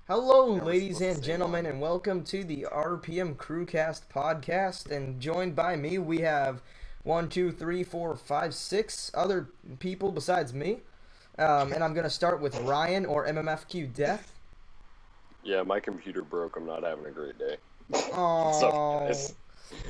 Hello, ladies and gentlemen, and welcome to the RPM Crewcast podcast. And joined by me, we have 6 other people besides me. And I'm gonna start with Ryan or MMFQ Death. Yeah, my computer broke. I'm not having a great day. Oh,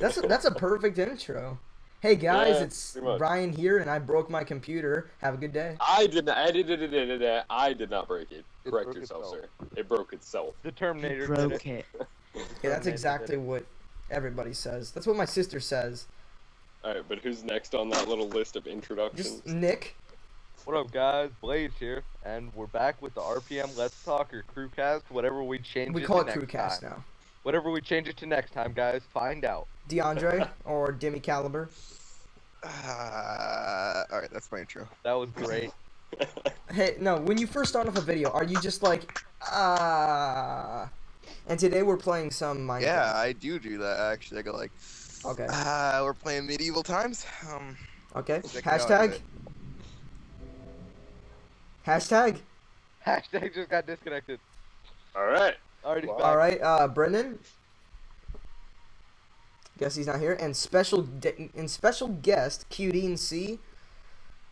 that's a perfect intro. Hey guys, Yeah, it's pretty much. Ryan here, and I broke my computer. Have a good day. I did not. I did not break it. It Correct broke yourself, itself. sir. It broke itself. The Terminator did Broke it. it. Yeah, that's exactly what everybody says. That's what my sister says. All right, but who's next on that little list of introductions? Just Nick. What up, guys? Blaze here, and we're back with the RPM Let's Talk or Crewcast, whatever we change We it call to it next Crewcast time. now. Whatever we change it to next time, guys, find out. DeAndre or Demi Caliber. Alright, that's my intro. That was great. Hey, no, when you first start off a video, are you just like, ah? And today we're playing some Minecraft. Yeah, I do that actually. I go like, Okay. we're playing medieval times. Okay. check it out, Hashtag. Hashtag. Hashtag just got disconnected. All right. Already Wow. back. All right. Brendan. Guess he's not here. And special guest Q C,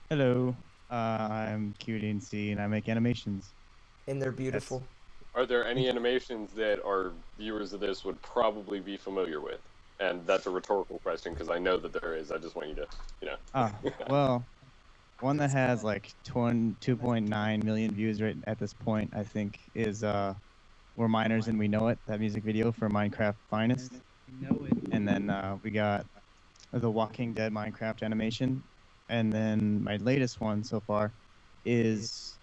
Hello, I'm QDNC and I make animations. and they're beautiful. Are there any animations that our viewers of this would probably be familiar with? And that's a rhetorical question because I know that there is. I just want you to, Ah, well, one that has like 2.9 million views right at this point, I think, is We're Miners and We Know It, that music video for Minecraft Finest. And then we got the Walking Dead Minecraft animation. And then my latest one so far is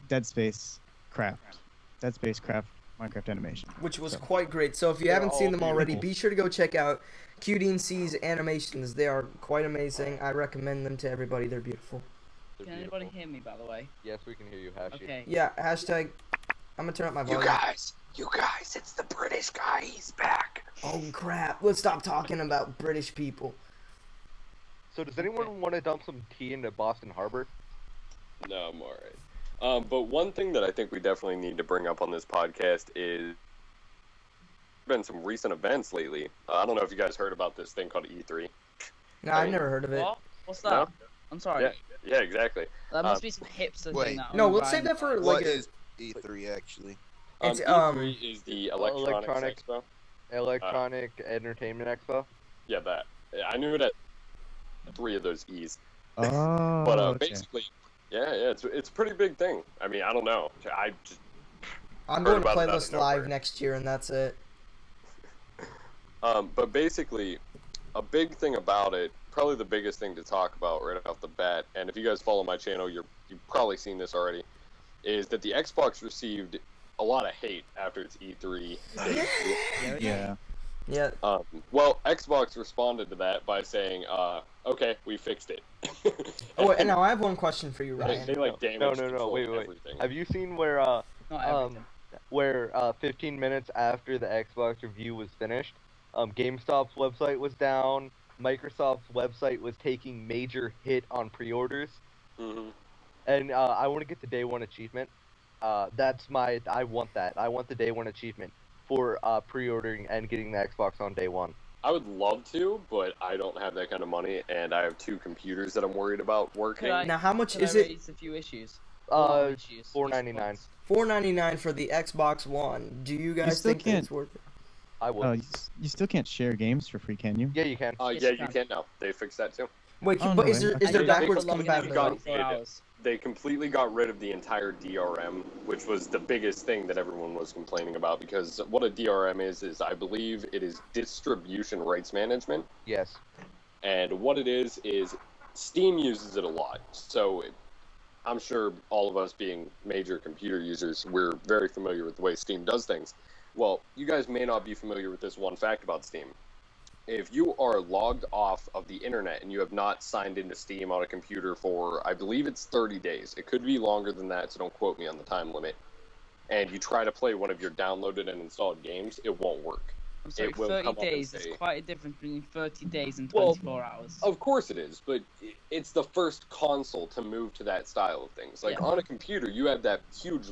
Dead Space Craft. Dead Space Craft Minecraft animation. Which was So- quite great. So if you They're haven't seen all them already, beautiful. be sure to go check out QDC's animations. They are quite amazing. I recommend them to everybody. They're beautiful. They're Can anybody beautiful. hear me, by the way? Yes, we can hear you, Hashi. Okay. Yeah, hashtag. I'm gonna turn up my volume. you guys, it's the British guy. He's back. Oh crap! Let's stop talking about British people. So does anyone want to dump some tea into Boston Harbor? No, I'm all right. But one thing that I think we definitely need to bring up on this podcast is been some recent events lately. I don't know if you guys heard about this thing called E3. No, I've never heard of it. What? What's that? No? I'm sorry. Yeah, exactly. That must be some hipster wait. thing that No, only let's save Ryan that for likes. like What a. is E3 actually? It's, E3 is the Electronics Electronic- Expo. Electronic Entertainment Expo? Yeah, that. I knew it at 3 of those E's. Oh, But okay. basically, yeah, it's a pretty big thing. I mean, I don't know. I just I'm heard going to about it out of Playlist nowhere. Live next year, and that's it. But basically, a big thing about it, probably the biggest thing to talk about right off the bat, and if you guys follow my channel, you've probably seen this already, is that the Xbox received a lot of hate after its E3 debut. Yeah. Yeah. Well, Xbox responded to that by saying, okay, we fixed it. Oh, and now I have one question for you, they, Ryan. they like damaged No, control wait. everything. Have you seen where Not everything. 15 minutes after the Xbox review was finished, GameStop's website was down, Microsoft's website was taking major hit on pre-orders, Mhm. and I want to get the day one achievement. I want that. I want the day one achievement for pre-ordering and getting the Xbox on day one. I would love to, but I don't have that kind of money, and I have 2 computers that I'm worried about working. Could I- Now, how much Could is I it? raise a few issues? A lot of issues. $4.99. $4.99 for the Xbox One. Do you guys still think that it's worth it? I will. Oh, you still can't share games for free, can you? Yeah, you can. Yes, Yeah, you you can. can now. They fixed that too. Wait, Oh, but no is way. there Okay. is there And they backwards for logging in compatibility? 24 hours. They completely got rid of the entire DRM, which was the biggest thing that everyone was complaining about, because what a DRM is I believe it is distribution rights management, Yes. and what it is Steam uses it a lot. So I'm sure all of us being major computer users, we're very familiar with the way Steam does things. Well, you guys may not be familiar with this one fact about Steam. If you are logged off of the internet and you have not signed into Steam on a computer for, I believe it's 30 days. It could be longer than that, so don't quote me on the time limit. And you try to play one of your downloaded and installed games, it won't work. I'm sorry, It will 30 come up and days say- is quite a difference between 30 days and Well, 24 hours. Of course it is, but it's the first console to move to that style of things. Like Yeah. on a computer, you have that huge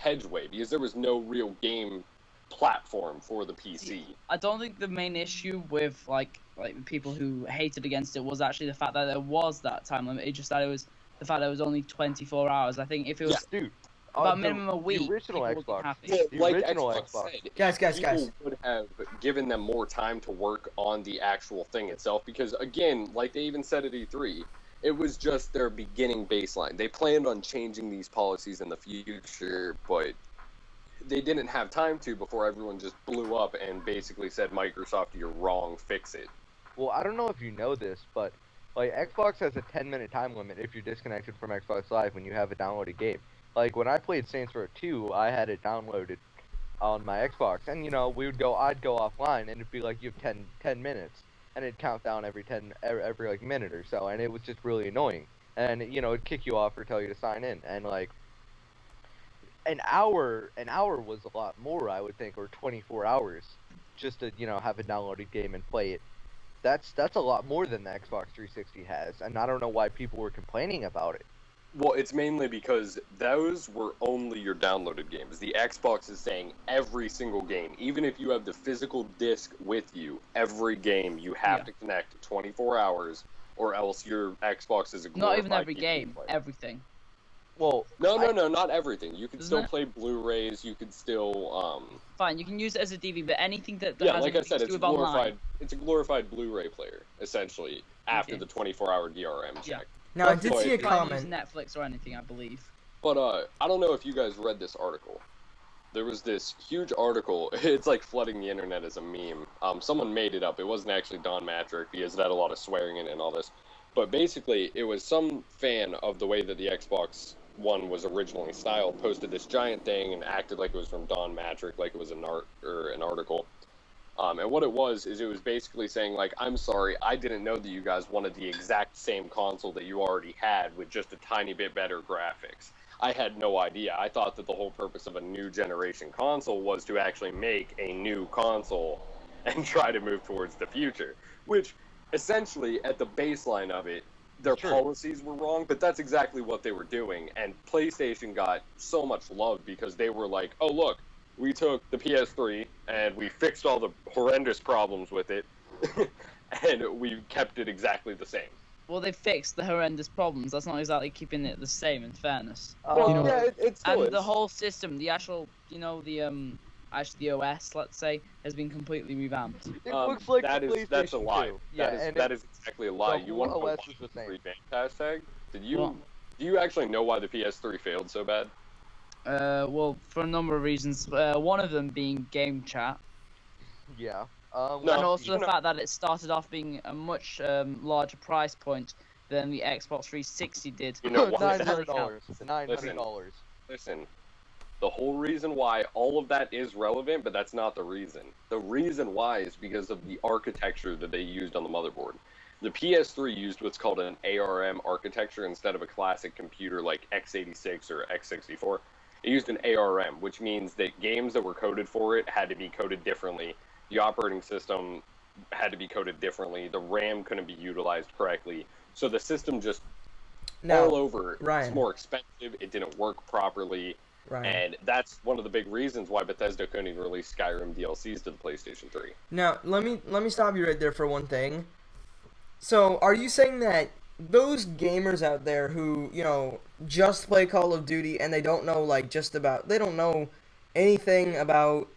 hedgeway because there was no real game platform for the PC. I don't think the main issue with like people who hated against it was actually the fact that there was that time limit. It just that it was the fact that it was only 24 hours. I think if it was Dude, about minimum a week, the original people would be Xbox. happy. Well, The like original Xbox Xbox. said, Guys, people would have given them more time to work on the actual thing itself because, again, like they even said at E3, it was just their beginning baseline. They planned on changing these policies in the future, but they didn't have time to before everyone just blew up and basically said, Microsoft, you're wrong, fix it. Well, I don't know if you know this, but like Xbox has a 10-minute time limit if you're disconnected from Xbox Live when you have a downloaded game. Like when I played Saints Row 2, I had it downloaded on my Xbox, and you know I'd go offline, and it'd be like you have 10 minutes, and it'd count down every like minute or so, and it was just really annoying. And you know it'd kick you off or tell you to sign in, and like an hour was a lot more, I would think, or 24 hours just to have a downloaded game and play it. That's a lot more than the Xbox 360 has, and I don't know why people were complaining about it. Well, it's mainly because those were only your downloaded games. The Xbox is saying every single game, even if you have the physical disc with you, every game you have to connect 24 hours, or else your Xbox is a glorified Not even every PC game, player. everything. Well, No, not everything. You can Isn't still it? play Blu-rays. You could still, Fine, you can use it as a DVD, but anything that yeah, has like I anything said, to it's do with online. a glorified Blu-ray player essentially after Okay. the 24-hour DRM check. Yeah. Now, I But did But see a you can't use comment. Netflix or anything, I believe. But I don't know if you guys read this article. There was this huge article. It's like flooding the internet as a meme. Someone made it up. It wasn't actually Don Matrick because it had a lot of swearing in it and all this. But basically, it was some fan of the way that the Xbox One was originally styled posted this giant thing and acted like it was from Don Matrick, like it was an article. And what it was is it was basically saying, like, I'm sorry, I didn't know that you guys wanted the exact same console that you already had with just a tiny bit better graphics. I had no idea. I thought that the whole purpose of a new generation console was to actually make a new console and try to move towards the future. Which, essentially, at the baseline of it, their Sure. policies were wrong, but that's exactly what they were doing. And PlayStation got so much love because they were like, oh, look, we took the PS3 and we fixed all the horrendous problems with it, and we kept it exactly the same. Well, they fixed the horrendous problems. That's not exactly keeping it the same, in fairness. Well, You know- yeah, it still And is. the whole system, the actual, actually the OS, let's say, has been completely revamped. It looks like that the is that's a PlayStation lie. 2. Yeah, and that is exactly a lie. the You want to whole know OS why is the it's same. revamped hashtag? Well- Do you actually know why the PS3 failed so bad? Well, for a number of reasons. One of them being game chat, Yeah. No, and also you the know- fact that it started off being a much larger price point than the Xbox 360 did. You know why? $900. $900. Listen, the whole reason why all of that is relevant, but that's not the reason. The reason why is because of the architecture that they used on the motherboard. The PS3 used what's called an ARM architecture instead of a classic computer like x86 or x64. It used an ARM, which means that games that were coded for it had to be coded differently. The operating system had to be coded differently. The RAM couldn't be utilized correctly. So the system just all Now, over. Ryan. It's more expensive. It didn't work properly. Ryan. And that's one of the big reasons why Bethesda couldn't even release Skyrim DLCs to the PlayStation 3. Now, let me stop you right there for one thing. So, are you saying that those gamers out there who, just play Call of Duty and they don't know, they don't know anything about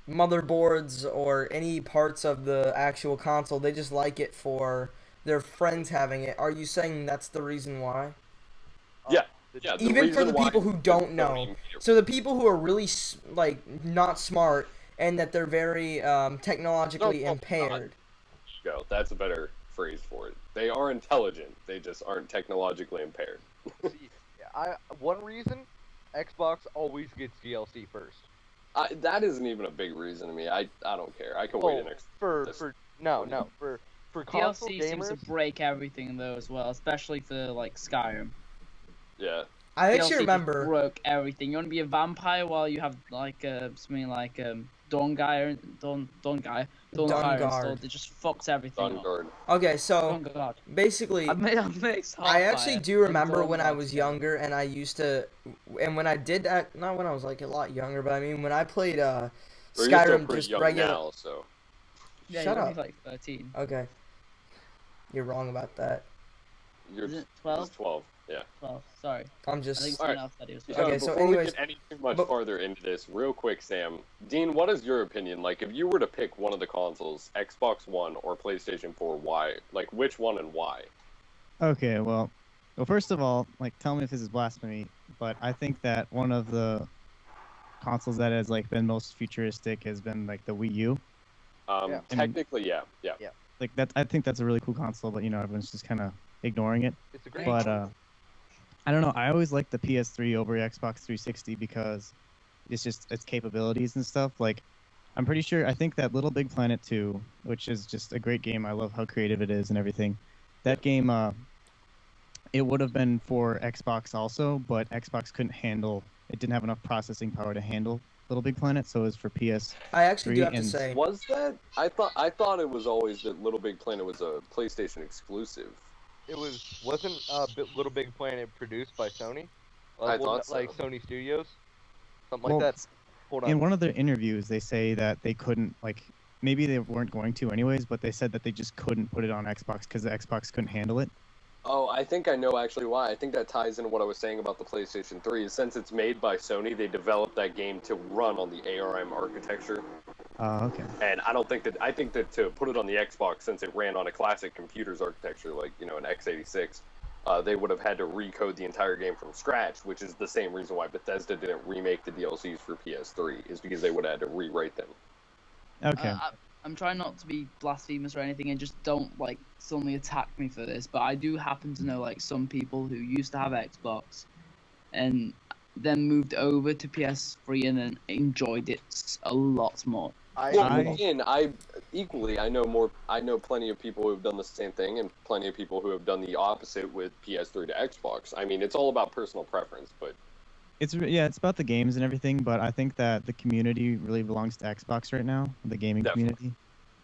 motherboards or any parts of the actual console, they just like it for their friends having it, are you saying that's the reason why? Yeah. Yeah, the Even for reason the why people who don't know. Sony- So the people who are really, not smart and that they're very technologically No, impaired. Go. That's a better phrase for it. They are intelligent. They just aren't technologically impaired. See, one reason, Xbox always gets DLC first. That isn't even a big reason to me. I don't care. I can wait an extra. For console DLC seems to gamers. break everything though as well, especially for like Skyrim. Yeah. I DLC actually just remember. broke everything. You want to be a vampire while you have something like Dawnguard Dawnguard. installed. It just fucks everything up. Vanguard. Okay, so Dawnguard. basically, I mixed I actually Heartfire do and remember when I Dawnguard was together. younger and I used to, and when I did that, not when I was like a lot younger, but I mean when I played Or you're still Skyrim pretty just young regular. now, so. Yeah, Shut you're up. only like 13. Okay, you're wrong about that. You're Is it just 12? 12. Yeah. 12. Sorry. I'm I think just someone Alright. else said he was So 12. Okay, so before anyways- we get any too much but- farther into this, real quick, Sam, Dean, what is your opinion? Like, if you were to pick one of the consoles, Xbox One or PlayStation 4, why? Like, which one and why? Okay, well, first of all, like, tell me if this is blasphemy, but I think that one of the consoles that has like been most futuristic has been like the Wii U. Yeah. Technically, yeah. Like that, I think that's a really cool console, but everyone's just kind of ignoring it. It's a great. But I don't know. I always like the PS3 over Xbox 360 because it's just its capabilities and stuff. Like, I'm pretty sure. I think that Little Big Planet 2, which is just a great game. I love how creative it is and everything. That game, it would have been for Xbox also, but Xbox couldn't handle. It didn't have enough processing power to handle Little Big Planet, so it was for PS. I actually do have to and- say, Was that? I thought it was always that Little Big Planet was a PlayStation exclusive. It wasn't Little Big Planet produced by Sony? I thought so. Like Sony Studios, something Well, like that. Hold on. In one of their interviews, they say that they couldn't maybe they weren't going to anyways, but they said that they just couldn't put it on Xbox because the Xbox couldn't handle it. Oh, I think I know actually why. I think that ties into what I was saying about the PlayStation 3. Is since it's made by Sony, they developed that game to run on the ARM architecture. Okay. And I think that to put it on the Xbox, since it ran on a classic computer's architecture, like, an x86, they would have had to recode the entire game from scratch, which is the same reason why Bethesda didn't remake the DLCs for PS3, is because they would have had to rewrite them. Okay. I'm trying not to be blasphemous or anything, and just don't suddenly attack me for this. But I do happen to know some people who used to have Xbox, and then moved over to PS3 and then enjoyed it a lot more. Well, I- again, I know plenty of people who have done the same thing, and plenty of people who have done the opposite with PS3 to Xbox. I mean, it's all about personal preference, but It's about the games and everything, but I think that the community really belongs to Xbox right now, the gaming Definitely. community.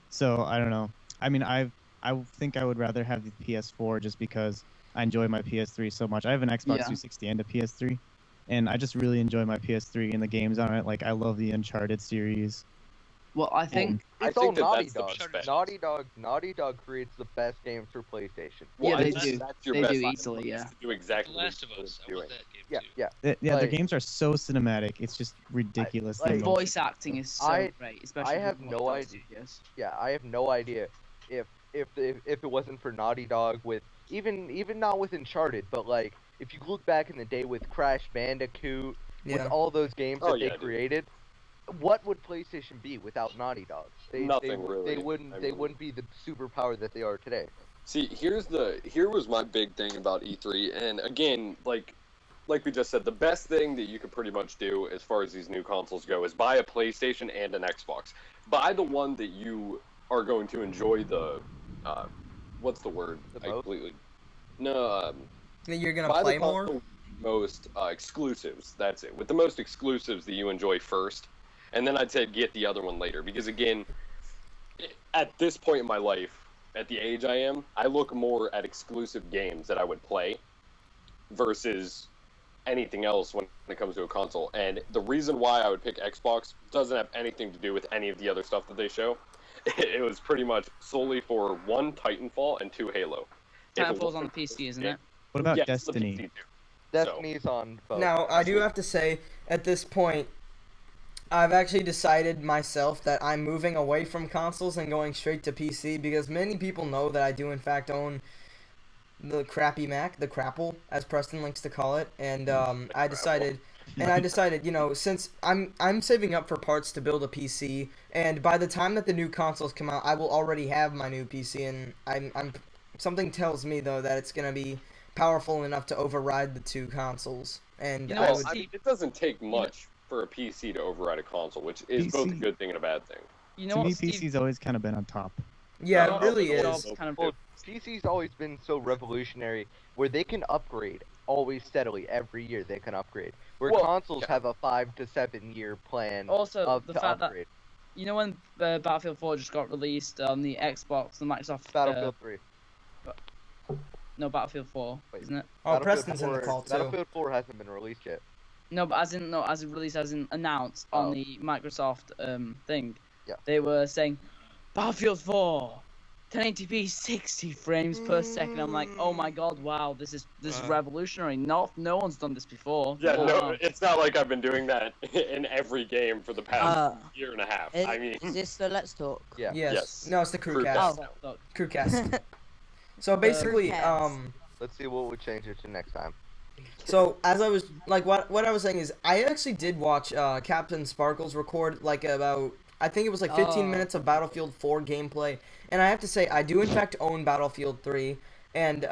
So I don't know. I mean, I think I would rather have the PS4 just because I enjoy my PS3 so much. I have an Xbox Yeah. 360 and a PS3, and I just really enjoy my PS3 and the games on it. Like, I love the Uncharted series. Well, I think I It's all think that Naughty that's the Dog. best bet. Naughty Dog creates the best games for PlayStation. Yeah, I they think do. That's your They best do option, easily, is yeah. to do exactly The what Last of you're Us. I doing. want that game Yeah, too. yeah. Their Like- games are so cinematic. It's just ridiculous. like the the voice acting is so I- great, especially. have from no Rockstar idea. Studios. Yeah, I have no idea if it wasn't for Naughty Dog with even not with Uncharted, but if you look back in the day with Crash Bandicoot, yeah. with all those games Oh, that yeah, they dude. created, what would PlayStation be without Naughty Dog? Nothing, really. They wouldn't. I They mean- wouldn't be the superpower that they are today. See, here was my big thing about E3, and again, like we just said, the best thing that you could pretty much do as far as these new consoles go is buy a PlayStation and an Xbox. Buy the one that you are going to enjoy the, what's the word? The I most? completely. No, You're gonna buy play the more. console with the most exclusives. That's it. With the most exclusives that you enjoy first, and then I'd say get the other one later. Because again, at this point in my life, at the age I am, I look more at exclusive games that I would play versus anything else when it comes to a console. And the reason why I would pick Xbox doesn't have anything to do with any of the other stuff that they show. It was pretty much solely for one, Titanfall, and two, Halo. If it Titanfall's on the wasn't- PC, isn't yeah. it? What about Yeah, it's the Destiny? PC too. Destiny's on both. Now, I do have to say, at this point, I've actually decided myself that I'm moving away from consoles and going straight to PC because many people know that I do in fact own the crappy Mac, the Crapple, as Preston likes to call it, and I decided, since I'm saving up for parts to build a PC, and by the time that the new consoles come out, I will already have my new PC, and I'm something tells me though that it's gonna be powerful enough to override the two consoles, and You know I Well, would. I mean, it doesn't take much for a PC to override a console, which is both a PC. good thing and a bad thing. You know To what, me, Steve? PC's always kind of been on top. Yeah, Oh, it really it's is. all- Kind of Well, PC's always been so revolutionary where they can upgrade always steadily every year. They can upgrade. Where Well, consoles yeah. have a 5 to 7 year plan also of the to fact that upgrade. you know when Battlefield 4 just got released on the Xbox, the Microsoft. Battlefield 3. No, Battlefield 4, Wait. isn't it? Oh, Preston's in the call too. Battlefield 4 hasn't been released yet. No, but as in released, as in announced on Oh. the Microsoft thing. Yeah. They were saying Battlefield 4, 1080p, 60 frames per second. I'm like, oh my god, wow, this is revolutionary. No one's done this before. Yeah, Wow. no, it's not like I've been doing that in every game for the past year and a half. I mean, Is this the Let's Talk? Yeah. Yes. No, it's the Crewcast. Crewcast. Oh, Crewcast. So basically, Crewcast. Let's see what would change it to next time. so as I was like, what I was saying is, I actually did watch Captain Sparkles record like about, I think it was like 15 Oh. minutes of Battlefield 4 gameplay, and I have to say I do in fact own Battlefield 3, and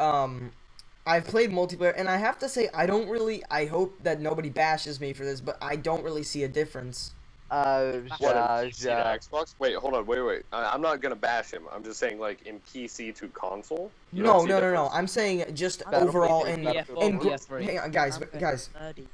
I've played multiplayer, and I have to say I don't really. I hope that nobody bashes me for this, but I don't really see a difference. what, in Yeah, PC to Xbox? Wait, hold on, wait. I'm not gonna bash him. I'm just saying, like, in PC to console. You don't No, see no, no, no. difference? I'm saying just Battlefield overall 3, in Battlefield in 4. PS3. hang on, guys, I'm guys. nerdy.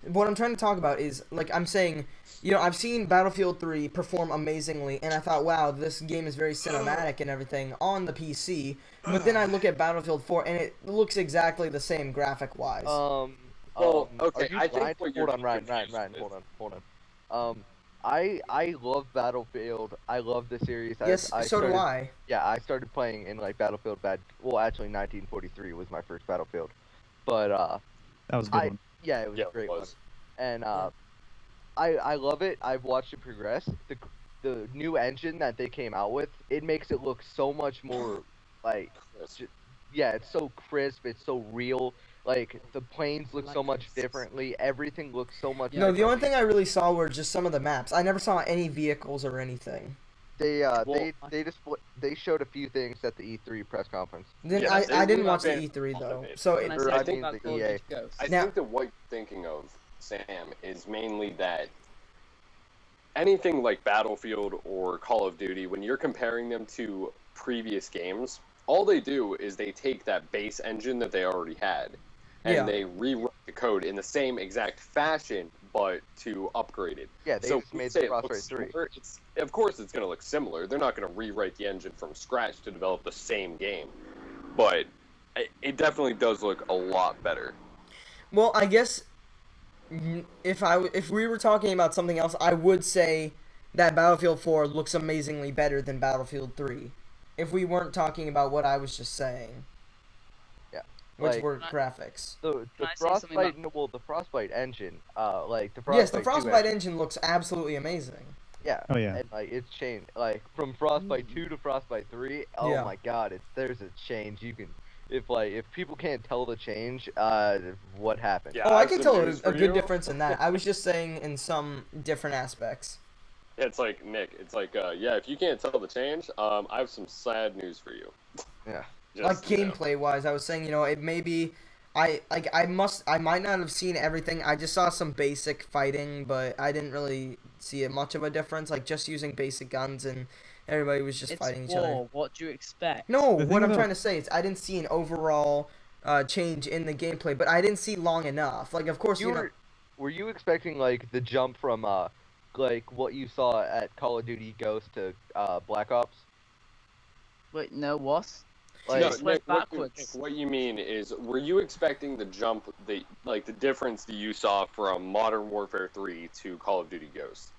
What I'm trying to talk about is, like, I'm saying, you know, I've seen Battlefield 3 perform amazingly, and I thought, wow, this game is very cinematic and everything on the PC. But then I look at Battlefield 4, and it looks exactly the same graphic-wise. Well, okay, are you I think blind? what you're Hold on, Ryan, confused hold with- on. I love Battlefield. I love the series. yes, I so do started, I. Yeah, I started playing in like Battlefield Well, actually, 1943 was my first Battlefield, but That was a good one. yeah, it was Yeah, a it great was. one. And I love it. I've watched it progress. The new engine that they came out with, it makes it look so much more like Yes. yeah, it's so crisp, it's so real. Like the planes look so Like much crisp. differently. Everything looks so much. No, the only differently. thing I really saw were just some of the maps. I never saw any vehicles or anything. They Well- they showed a few things at the E3 press conference. Then Yeah, they I didn't were watch the not E3 been though, automated. so Can I it, Or say I something mean about the Call of EA. Duty Ghosts? I Now- think that what you're thinking of, Sam, is mainly that anything like Battlefield or Call of Duty, when you're comparing them to previous games, all they do is they take that base engine that they already had, and Yeah. they rewrite the code in the same exact fashion, but to upgrade it. Yeah, they So just when you made say the it looks Frostbite 3. similar, of course it's going to look similar. They're not going to rewrite the engine from scratch to develop the same game, but it definitely does look a lot better. well, I guess if we were talking about something else, I would say that Battlefield 4 looks amazingly better than Battlefield 3. If we weren't talking about what I was just saying. Yeah, Which like- were graphics. The Can I say something Frostbite, about- well, the Frostbite engine, like the Frostbite. Yes, the 2 Frostbite engine looks absolutely amazing. Yeah. Oh, yeah. And like it's changed, like from Frostbite 2 to Frostbite 3. Oh Yeah. my God, there's a change. You can, if people can't tell the change, what happened? Yeah, Oh, I have can some tell news a for good you. difference in that. I was just saying in some different aspects. It's like, Nick, it's like, yeah, if you can't tell the change, I have some sad news for you. Yeah. Just, Like gameplay wise, I was saying, you know, it may be I might not have seen everything. I just saw some basic fighting, but I didn't really see much of a difference. Like just using basic guns and everybody was just It's fighting each war. other. What do you expect? No, The what thing I'm about- trying to say is I didn't see an overall change in the gameplay, but I didn't see long enough. Like of course you know. Were you expecting like the jump from like what you saw at Call of Duty Ghost to Black Ops? Wait, no, what? Like, No, Just went Nick, what backwards. what you mean is, were you expecting the jump, the difference that you saw from Modern Warfare 3 to Call of Duty Ghosts?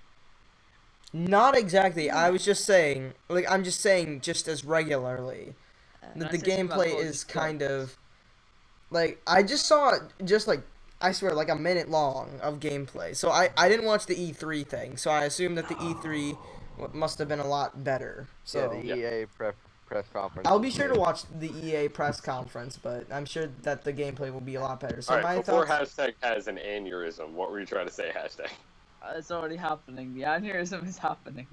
Not exactly. I was just saying, like I'm just saying, just as regularly Can that I the say something about gameplay Call of is Duty kind Ghosts? of like I just saw just like I swear like a minute long of gameplay. So I didn't watch the E3 thing. So I assume that the E3 must have been a lot better. So yeah, the EA press conference. I'll be sure to watch the EA press conference, but I'm sure that the gameplay will be a lot better. So All right, my before thoughts. hashtag has an aneurysm, what were you trying to say, hashtag? It's already happening. The aneurysm is happening.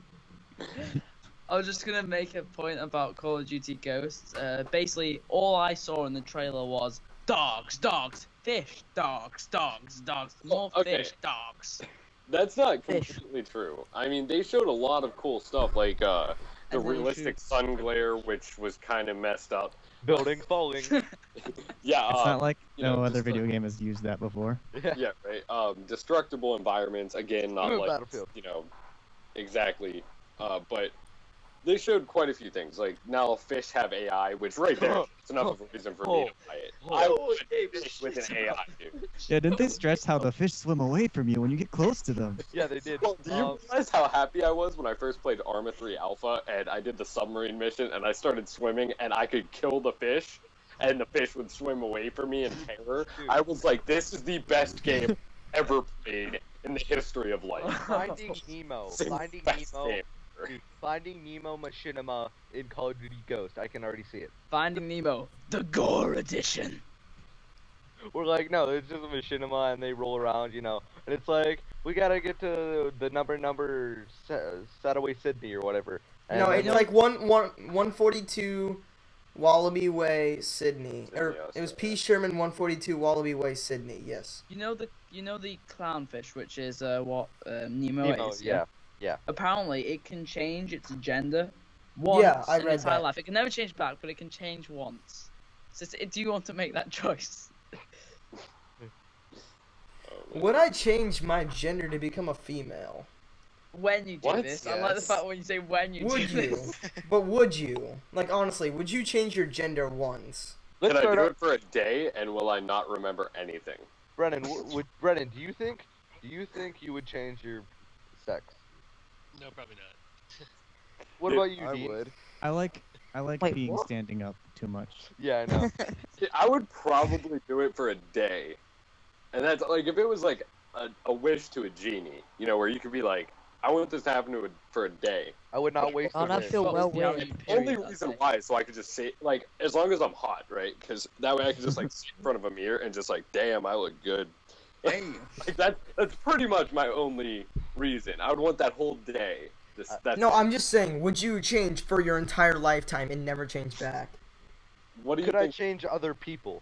I was just gonna make a point about Call of Duty Ghosts. Basically, all I saw in the trailer was dogs, dogs, fish, dogs, dogs, dogs, more okay. fish, dogs. That's not Fish. completely true. I mean, they showed a lot of cool stuff, like the And then realistic sun glare, which was kind of messed up. Buildings falling. Yeah, It's not like you know, no other just video game has used that before. yeah, right. Destructible environments, again, not Ooh, like, Battlefield. you know, exactly but they showed quite a few things. Like now fish have AI, which right there is enough of a reason for me to buy it. I would fish with an AI, dude. Yeah, didn't they stress how the fish swim away from you when you get close to them? Yeah, they did. Well, do you realize how happy I was when I first played Arma 3 Alpha and I did the submarine mission and I started swimming and I could kill the fish and the fish would swim away from me in terror? I was like, this is the best game ever played in the history of life. Finding Nemo. It's the Finding best Nemo. game. Dude, Finding Nemo Machinima in Call of Duty Ghost. I can already see it. Finding Nemo, the Gore Edition. We're like, no, it's just a machinima and they roll around, and it's like, we gotta get to the number Setaway Sydney or whatever. And No, then, it's like 142 Wallaby Way, Sydney. Or Yes, it was yeah. P. Sherman 142 Wallaby Way, Sydney. Yes. You know the clownfish, which is what Nemo, Nemo, is. yeah. Apparently, it can change its gender once Yeah, I in read its entire that. life. It can never change back, but it can change once. So, do you want to make that choice? Would I change my gender to become a female? When you do What? this, I like the Yes. fact when you say when you Would do you? this. But would you? Like, honestly, would you change your gender once? Let's Can I start do out. it for a day and will I not remember anything? Brennan, Brennan, do you think you would change your sex? No, probably not. What Yeah, about you, I Dean? would. I like Wait, being what? standing up too much. Yeah, I know. I would probably do it for a day. And that's like, if it was like a wish to a genie, where you could be like, I want this to happen for a day. I would not waste Oh, a I wish. feel What well was the hourly weird. period, Only I'd reason say? why is so I could just say, like, as long as I'm hot, right? Because that way I could just like sit in front of a mirror and just like, damn, I look good. Damn. Like that's pretty much my only reason. I would want that whole day. That's No, I'm just saying, would you change for your entire lifetime and never change back? what do you Could I think? change other people?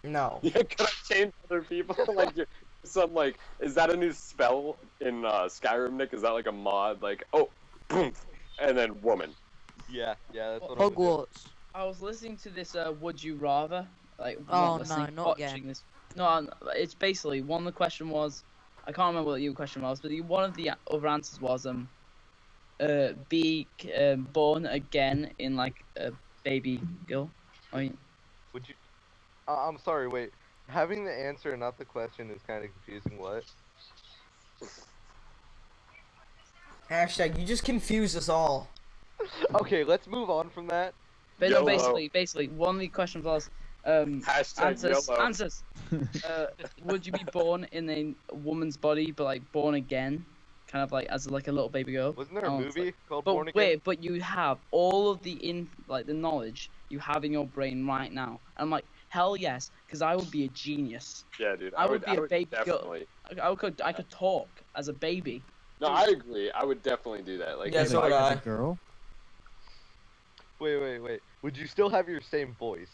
No. Yeah, could I change other people? Like, is that a new spell in Skyrim, Nick? Is that like a mod? Like, oh, boom, and then woman. Yeah, that's what I'm gonna do. Hogwarts. I was listening to this Would You Rather, like Oh, listening, no, not watching again. this. No, it's basically one of the question was, I can't remember what your question was, but one of the other answers was be born again in like a baby girl. I mean, Would you? I'm sorry. Wait. Having the answer and not the question is kind of confusing. What? Hashtag, you just confused us all. Okay, let's move on from that. but no, YOLO. basically, one of the questions was Hashtag YOLO. answers. Would you be born in a woman's body, but like born again, kind of like as like a little baby girl? Wasn't there a Oh, it's movie called But Born Again? wait, but you have all of the the knowledge you have in your brain right now. I'm like, hell yes, because I would be a genius. Yeah, dude. I would be a baby girl. definitely. I could talk as a baby. No, I agree. I would definitely do that. Like, Yeah, if so would I I. As a girl? Wait. Would you still have your same voice?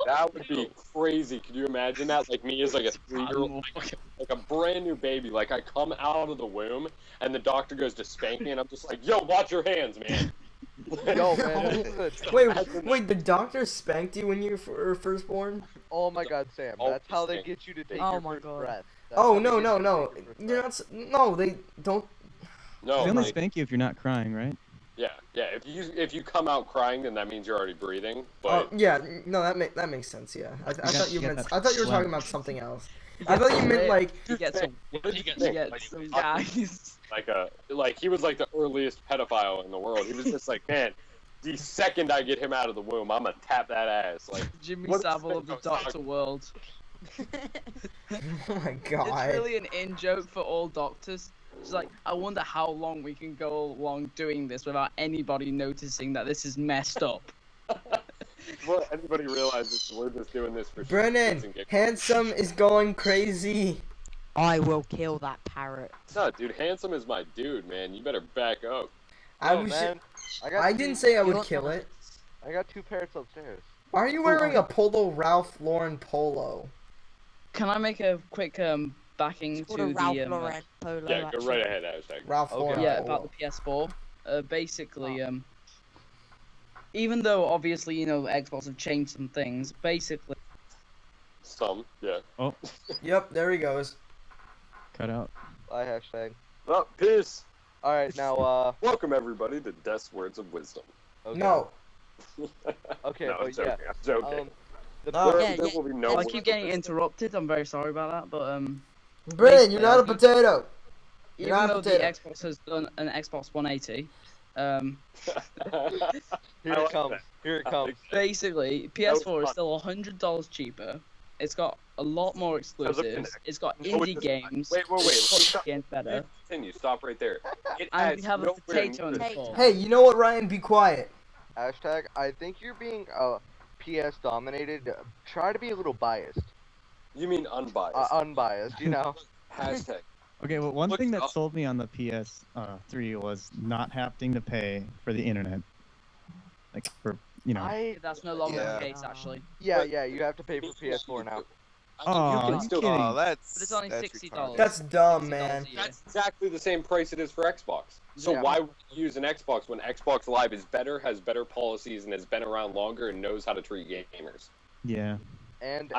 that would be crazy. Could you imagine that? Like me as like a 3-year-old, like a brand new baby. Like I come out of the womb and the doctor goes to spank me, and I'm just like, "Yo, watch your hands, man." Yo, man. That's the- Wait, the doctor spanked you when you were first born? Oh my God, Sam. Oh, That's how they Sam. get you to take Oh your my first God. breath. That's Oh, how they no, get no, you to no. take your first You're breath. not. No, they don't. No, They only like, spank you if you're not crying, right? yeah. If you come out crying, then that means you're already breathing. But Yeah, no, that makes sense. Yeah, I thought you you get meant. that I thought you were talking slap. about something else. I thght you meant like. You get some, You get you get some guys. like he was like the earliest pedophile in the world. He was just like, man, the second I get him out of the womb, I'm gonna tap that ass. Like, Jimmy What is Savile of the that? Doctor World. Oh my It's god. really an in joke for all doctors. It's like, I wonder how long we can go along doing this without anybody noticing that this is messed up. before anybody realizes we're just doing this for Brennan, shits and giggles. handsome is going crazy. I will kill that parrot. No, dude, handsome is my dude, man. You better back up. I Oh, was. man. got I two- didn't say I You would want kill my- it. I got 2 parrots upstairs. Why are you wearing a Polo Ralph Lauren polo? Can I make a quick backing It's to called a Ralph the Lauren polo. Yeah, go actually. right ahead, hashtag. Ralph Okay. Lauren yeah, polo. about the PS4. Basically, even though obviously Xbox have changed some things, basically Some, yeah. Yep, there he goes. Cut out. Bye, hashtag. Oh, peace. All right, now Welcome everybody to Death's Words of Wisdom. okay. No. Okay, No, I'm but joking. yeah. I'm joking. The No. There, Yeah, there yeah. will be no I words keep of getting wisdom. interrupted. I'm very sorry about that, but Brandon, you're not a Basically, potato. You're even not a though the potato. Xbox has done an Xbox 180, Here I it like comes. that. Here it I comes. like that. basically That was PS4 is fun. still $100 cheaper. It's got a lot more exclusives. It's got No, it indie does not. games. Wait. It's got Stop. games better. Continue. Stop right there. It And has we have a nowhere potato in near the Potato. fall. Hey, you know what, Ryan? Be quiet. Hashtag, I think you're being PS dominated. Try to be a little biased. You mean unbiased? Unbiased, you know. Hashtag. Okay, well, one Look thing that up. sold me on the PS3 was not having to pay for the internet. Like for That's no longer Yeah. the case, actually. Yeah, you have to pay for PS4 now. Oh, can you still- kidding? Oh, that's. But it's only that's $60. retarded. That's dumb, $60 man. a year. That's exactly the same price it is for Xbox. So Yeah. why would you use an Xbox when Xbox Live is better, has better policies, and has been around longer and knows how to treat gamers? Yeah. And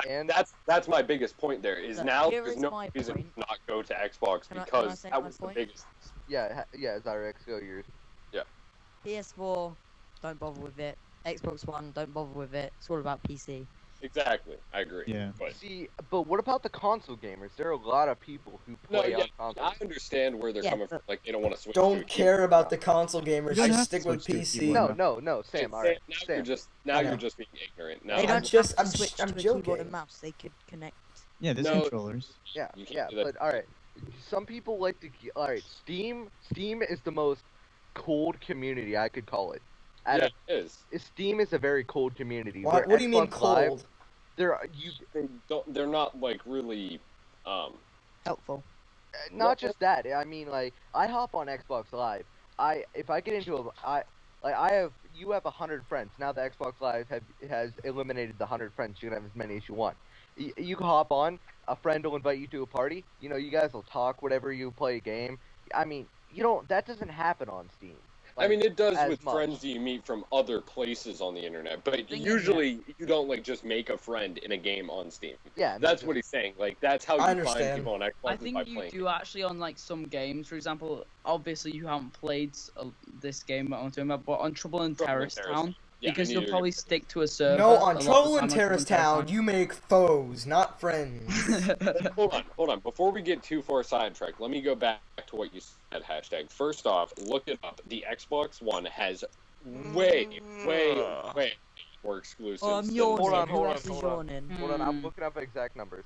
That's my biggest point. There is Look, now here there's is no my reason point. to not go to Xbox Can I because say that my was the point? biggest. yeah, Zyrex, go yours. PS4, don't bother with it. Xbox One, don't bother with it. It's all about PC. Exactly, I agree. Yeah. But See, but what about the console gamers? There are a lot of people who no, play yeah, on consoles. I understand where they're Yeah, coming from. but- Like they don't want to switch. Don't to a care about keyboard. the console gamers. You don't Just have to stick with switch to a PC. keyboard. No, Sam. All right, Now Sam. you're just I know. you're just being ignorant. Now They I'm don't just- have to I'm switch I'm to a keyboard joking. and mouse. They could connect. Yeah, there's No. controllers. Yeah, You can't yeah, do that. but all right. Some people like to. All right, Steam is the most cold community I could call it. Yeah, it is. Steam is a very cold community. What, where what do you mean Xbox Live, cold? They're not like really. Helpful. Not just that. I mean, like, I hop on Xbox Live. If I get into you have 100 friends. Now the Xbox Live has eliminated the 100 friends. You can have as many as you want. You can hop on. A friend will invite you to a party. You know, you guys will talk whatever you play a game. I mean, that doesn't happen on Steam. I mean, it does as with much. friends that you meet from other places on the internet, but Thing is, usually you don't like just make a friend in a game on Steam. Yeah, That's what he's saying. Like that's how you I find understand. people on Xbox I is by think you playing. do actually on like some games. For example, obviously you haven't played this game that I'm talking about, but on Trouble in Trouble in Terrace Terrace. Town, Yeah, I because knew you'll you were probably gonna- stick to a server. No, a on lot of Trouble the in time on Terrace Town, you make foes, not friends. Hold on. Before we get too far sidetracked, let me go back to what you said. Hashtag. First off, look it up. The Xbox One has way more exclusives. Oh, I'm than- yawning. Hold on, Who hold on, else is hold on. yawning? Hold on, I'm looking up exact numbers.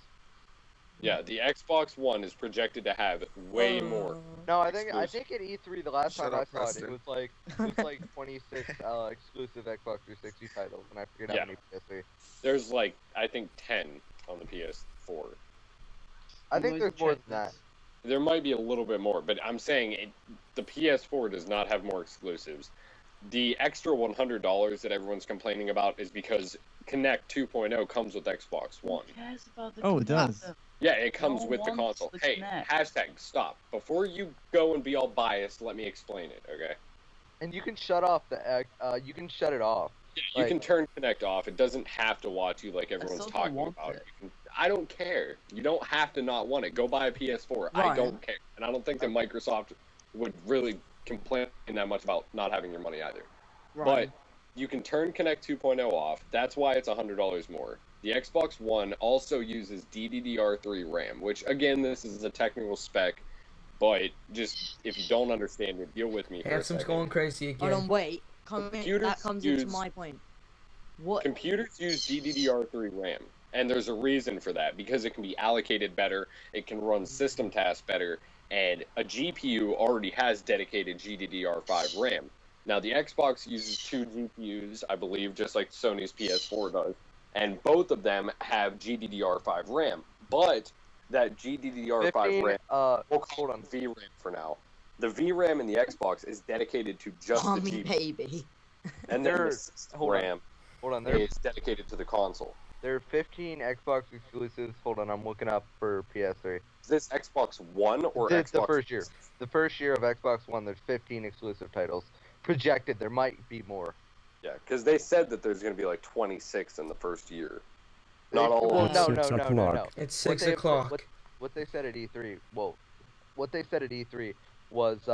Yeah, the Xbox One is projected to have way more. No, I think Exclusive. at E3 the last Shut time up, I saw it, Preston. it was like 26 exclusive Xbox 360 titles, and I forget Yeah. how many PS3. There's like I think 10 on the PS4. I think there's more than that. There might be a little bit more, but I'm saying the PS4 does not have more exclusives. The extra $100 that everyone's complaining about is because Kinect 2.0 comes with Xbox One. Who cares about the Oh, it Kinect? does. Yeah, it comes No with the one wants console. the Hey, Kinect. hashtag stop. Before you go and be all biased, let me explain it, okay? And you can shut off you can shut it off. Yeah, you Like- can turn Kinect off. It doesn't have to watch you like everyone's still don't talking want about. it. I don't care. You don't have to not want it. Go buy a PS4. I Right. don't care. And I don't think that Microsoft would really complain that much about not having your money either. But you can turn Kinect 2.0 off. That's why it's $100 more. The Xbox One also uses DDR3 RAM, which again, this is a technical spec, but just if you don't understand it, deal with me for a Handsom's second. going crazy Hold on, again. wait. Computers That comes use- into my point. What? Computers use DDR3 RAM, and there's a reason for that because it can be allocated better, it can run system tasks better, and a GPU already has dedicated GDDR5 RAM. Now, the Xbox uses 2 GPUs, I believe, just like Sony's PS4 does, and both of them have GDDR5 RAM, but that GDDR5 15, RAM, we'll hold call on. it VRAM for now. The VRAM in the Xbox is dedicated to just the Mommy, GPU, baby. and then the There- system hold on. RAM Hold on, is dedicated to the console. there are 15 Xbox exclusives. Hold on, I'm looking up for PS3. Is this Xbox One or This is Xbox? the first year. The first year of Xbox One, there's 15 exclusive titles. Projected, there might be more. Yeah, because they said that there's going to be like 26 in the first year. Not all Well, of no, them. no, 6 no, no, o'clock. no. It's What 6 they- o'clock. What they said at E3, well, what they said at E3 was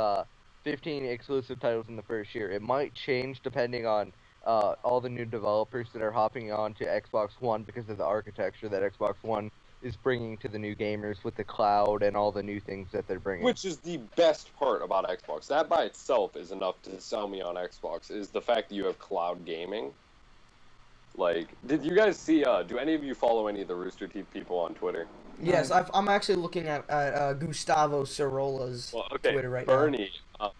15 exclusive titles in the first year. It might change depending on all the new developers that are hopping on to Xbox One because of the architecture that Xbox One is bringing to the new gamers with the cloud and all the new things that they're bringing. Which is the best part about Xbox. That by itself is enough to sell me on Xbox, is the fact that you have cloud gaming. Like, did you guys see, do any of you follow any of the Rooster Teeth people on Twitter? Yes, I'm actually looking at Gustavo Cirola's Twitter right Bernie,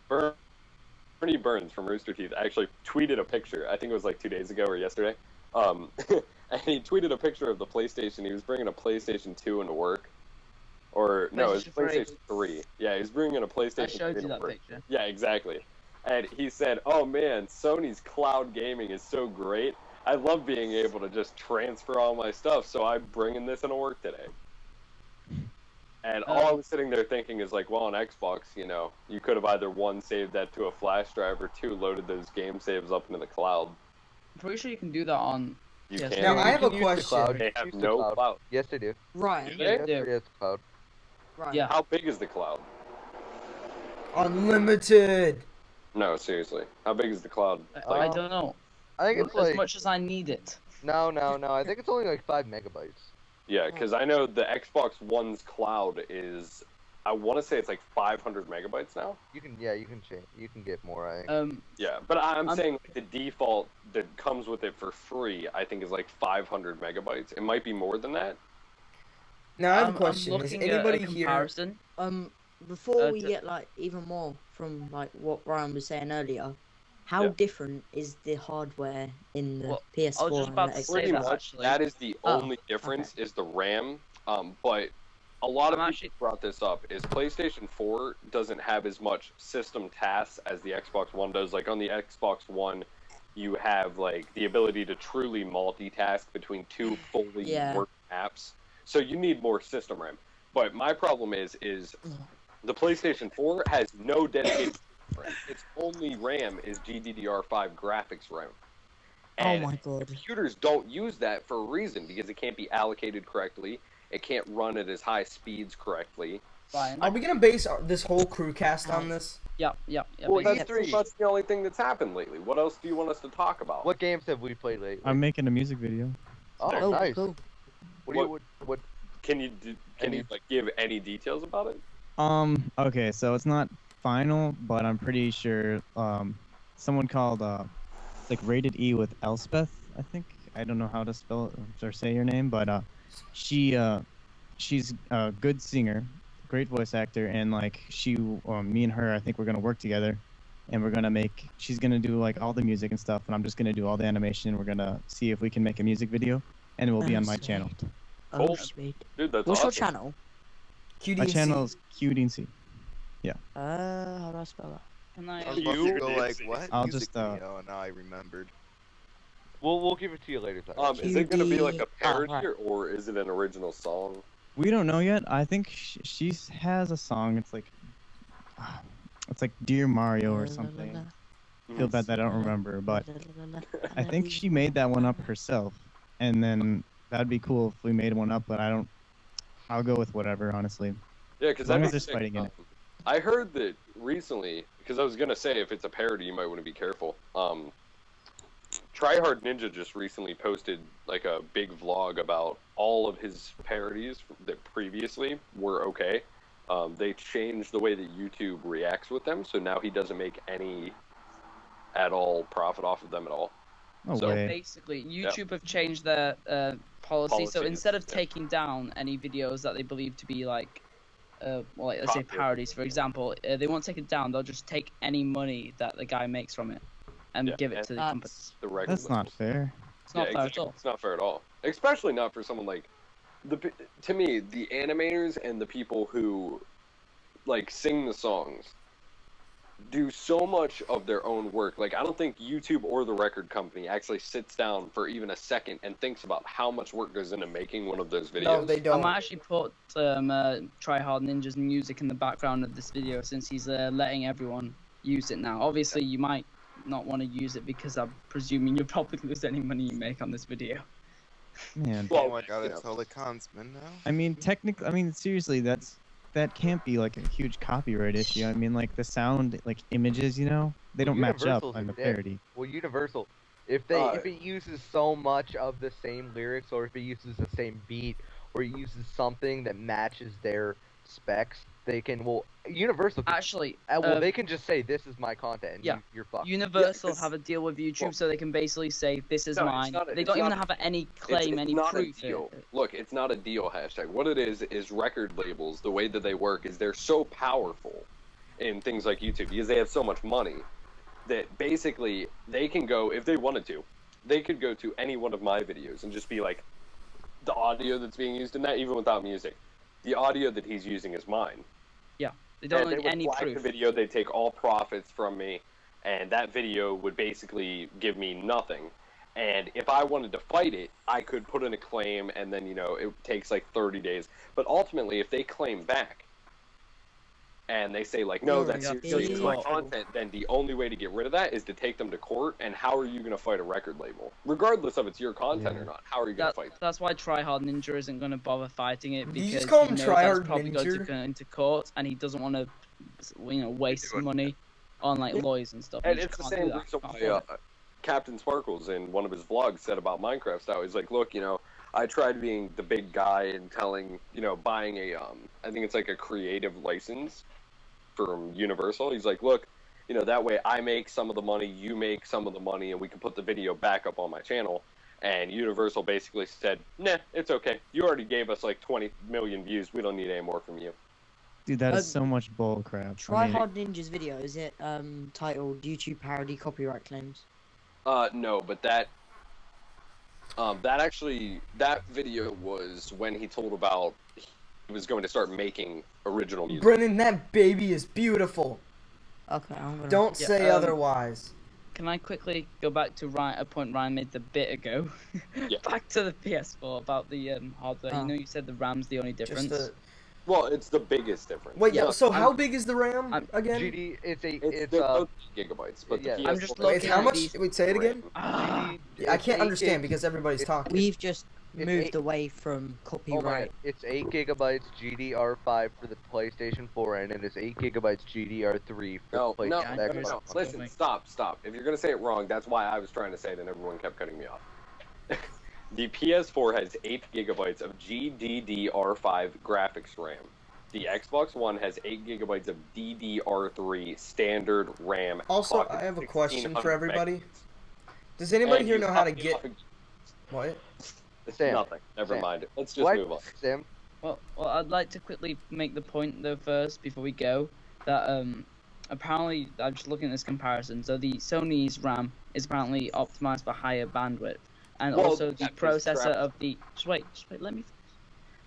Bernie Burns from Rooster Teeth actually tweeted a picture. I think it was like 2 days ago or yesterday. And he tweeted a picture of the PlayStation. He was bringing a PlayStation 2 into work. Or, no, it was PlayStation 3. Yeah, he was bringing a PlayStation 3 I showed you to that work. picture. Yeah, exactly. And he said, oh man, Sony's cloud gaming is so great. I love being able to just transfer all my stuff, so I'm bringing this into work today. And all I was sitting there thinking is like, well, on Xbox, you know, you could have either one, saved that to a flash drive, or two, loaded those game saves up into the cloud. I'm pretty sure you can do that on. You Yes. can. Now, I have a You can use the question. cloud. They have Use the no cloud. Yes, they do. Ryan. Yeah, Yes, they do. there is cloud. Ryan. Yeah. How big is the cloud? Unlimited. No, seriously. How big is the cloud? I don't know. I think it's As like much as I need it. no. I think it's only like 5 megabytes. Yeah, because I know the Xbox One's cloud is, I want to say it's like 500 megabytes now. You can change. You can get more. I think. Yeah, but I'm saying like, the default that comes with it for free, I think is like 500 megabytes. It might be more than that. Now I have a I'm question. Is looking anybody at a here? comparison. Before we d- get like even more from like what Ryan was saying earlier, how Yeah. different is the hardware in the Well, PS4 I was just and about the to say Xbox? Pretty that, much, actually. that is the Oh, only difference is the RAM. But a lot of I'm people actually- brought this up is PlayStation 4 doesn't have as much system tasks as the Xbox One does. Like on the Xbox One, you have like the ability to truly multitask between two fully Yeah. working apps. So you need more system RAM. But my problem is the PlayStation 4 has no dedicated RAM. Its only RAM is GDDR5 graphics RAM. Oh And my god. computers don't use that for a reason, because it can't be allocated correctly. It can't run at as high speeds correctly. Fine. Are we gonna base this whole crew cast on this? Yep. Well, that's basically. pretty much the only thing that's happened lately. What else do you want us to talk about? What games have we played lately? I'm making a music video. Oh, Oh, nice. cool. What? Can you like give any details about it? Okay, so it's not final, but I'm pretty sure someone called like Rated E with Elspeth, I think. I don't know how to spell it or say your name, but she's a good singer, great voice actor, and like me and her, I think we're gonna work together, and she's gonna do like all the music and stuff, and I'm just gonna do all the animation. We're gonna see if we can make a music video, and it will be on my channel. Oh, Cool. sweet. Dude, that's What's awesome. your channel? QDC. My channel is QDC. How do I spell that? Can I? I was about to go like, QDC. what? I'll Music just, video? Now I remembered. We'll give it to you later. Tyler. Is it gonna be like a QD parody right. or is it an original song? We don't know yet. I think she has a song. It's like Dear Mario or something. Feel bad that I don't remember, but I think she made that one up herself. And then that'd be cool if we made one up, but I'll go with whatever, honestly. Yeah, because As long as there's fighting in it. I heard that recently, because I was gonna say if it's a parody, you might want to be careful. Tryhard Ninja just recently posted like a big vlog about all of his parodies that previously were okay. They changed the way that YouTube reacts with them, so now he doesn't make any at all profit off of them at all. No So- way. Basically, YouTube have changed their policy. So Policies, instead of yeah. taking down any videos that they believe to be like, let's say Popular. parodies, for example, they won't take it down. They'll just take any money that the guy makes from it and Yeah, give it and to the that's- company. The record That's not labels. fair. It's not Yeah, fair exactly. at all. It's not fair at all. Especially not for someone like to me, the animators and the people who like sing the songs do so much of their own work. Like I don't think YouTube or the record company actually sits down for even a second and thinks about how much work goes into making one of those videos. No, they I don't. might actually put Tryhard Ninja's music in the background of this video since he's letting everyone use it now. Obviously, you might not want to use it because I'm presuming you'll probably lose any money you make on this video. Man. Well, Oh my god, you it's know. Holy Consman now? I mean, seriously, that's that can't be like a huge copyright issue. I mean, like the sound, like images, you know, they don't match up Universal's on the a dick. parody. Well, Universal, if it uses so much of the same lyrics, or if it uses the same beat, or it uses something that matches their specs, they can. Well, Universal can, Actually, they can just say this is my content. And yeah. you're fucked. Universal 'cause- have a deal with YouTube, well, so they can basically say this is no, it's mine. not a- They it's don't even not- have any claim, it's any not proof. a deal. Look, it's not a deal hashtag. What it is record labels, the way that they work is they're so powerful in things like YouTube because they have so much money that basically they can go, if they wanted to, they could go to any one of my videos and just be like, the audio that's being used in that, even without music, the audio that he's using is mine. They don't And they need would any flag proof. the video, they'd take all profits from me, and that video would basically give me nothing. And if I wanted to fight it, I could put in a claim, and then, it takes like 30 days. But ultimately, if they claim back, and they say, like, no, Yeah, that's yeah, your yeah. content, then the only way to get rid of that is to take them to court, and how are you going to fight a record label? Regardless of it's your content or not, how are you going to fight that? That's why Tryhard Ninja isn't going to bother fighting it, Did you because just call he him knows that's Tryhard probably going to Ninja? go into court, and he doesn't want to, waste money on like lawyers and stuff. And He it's just the can't do same that. reason Can't why afford it. Captain Sparkles in one of his vlogs said about Minecraft style. He's like, look, I tried being the big guy and telling, buying a, I think it's like a creative license from Universal. He's like, look, that way I make some of the money, you make some of the money, and we can put the video back up on my channel. And Universal basically said, nah, it's okay. You already gave us like 20 million views. We don't need any more from you. Dude, that is so much bull crap. Try Hard Ninja's video, is it titled YouTube Parody Copyright Claims? No, but that video was when he told about he was going to start making original music. Brennan, that baby is beautiful. Okay, I'm gonna... Don't Yeah, say otherwise. Can I quickly go back to a point Ryan made a bit ago? Yeah. Back to the PS4 about the hardware. Oh. You said the RAM's the only difference. Well, it's the biggest difference. Wait, Yeah, so I'm- how big is the RAM again? GD, It's both gigabytes, but yeah, the I'm PS4 just Wait, looking how at much? these- Wait, say it again. Ah, Yeah, I can't understand because because everybody's talking. We've just It's moved eight- away from copyright. It's 8 gigabytes GDR5 for the PlayStation 4, and it is 8 gigabytes GDR3 for No, the no, PlayStation no, Xbox. no. Listen, stop. If you're gonna say it wrong, that's why I was trying to say it and everyone kept cutting me off. The PS4 has 8 gigabytes of GDDR5 graphics RAM. The Xbox One has 8 gigabytes of DDR3 standard RAM. Also, clocking I have a 1600 question for everybody. megahertz. Does anybody And here you know how to copy get off of- what? Sam, Nothing. Never Sam. mind. Let's just What? move on. Sam, well, I'd like to quickly make the point though first before we go that apparently I'm just looking at this comparison. So the Sony's RAM is apparently optimized for higher bandwidth, and Well, also the that is processor crap. of the just wait, let me.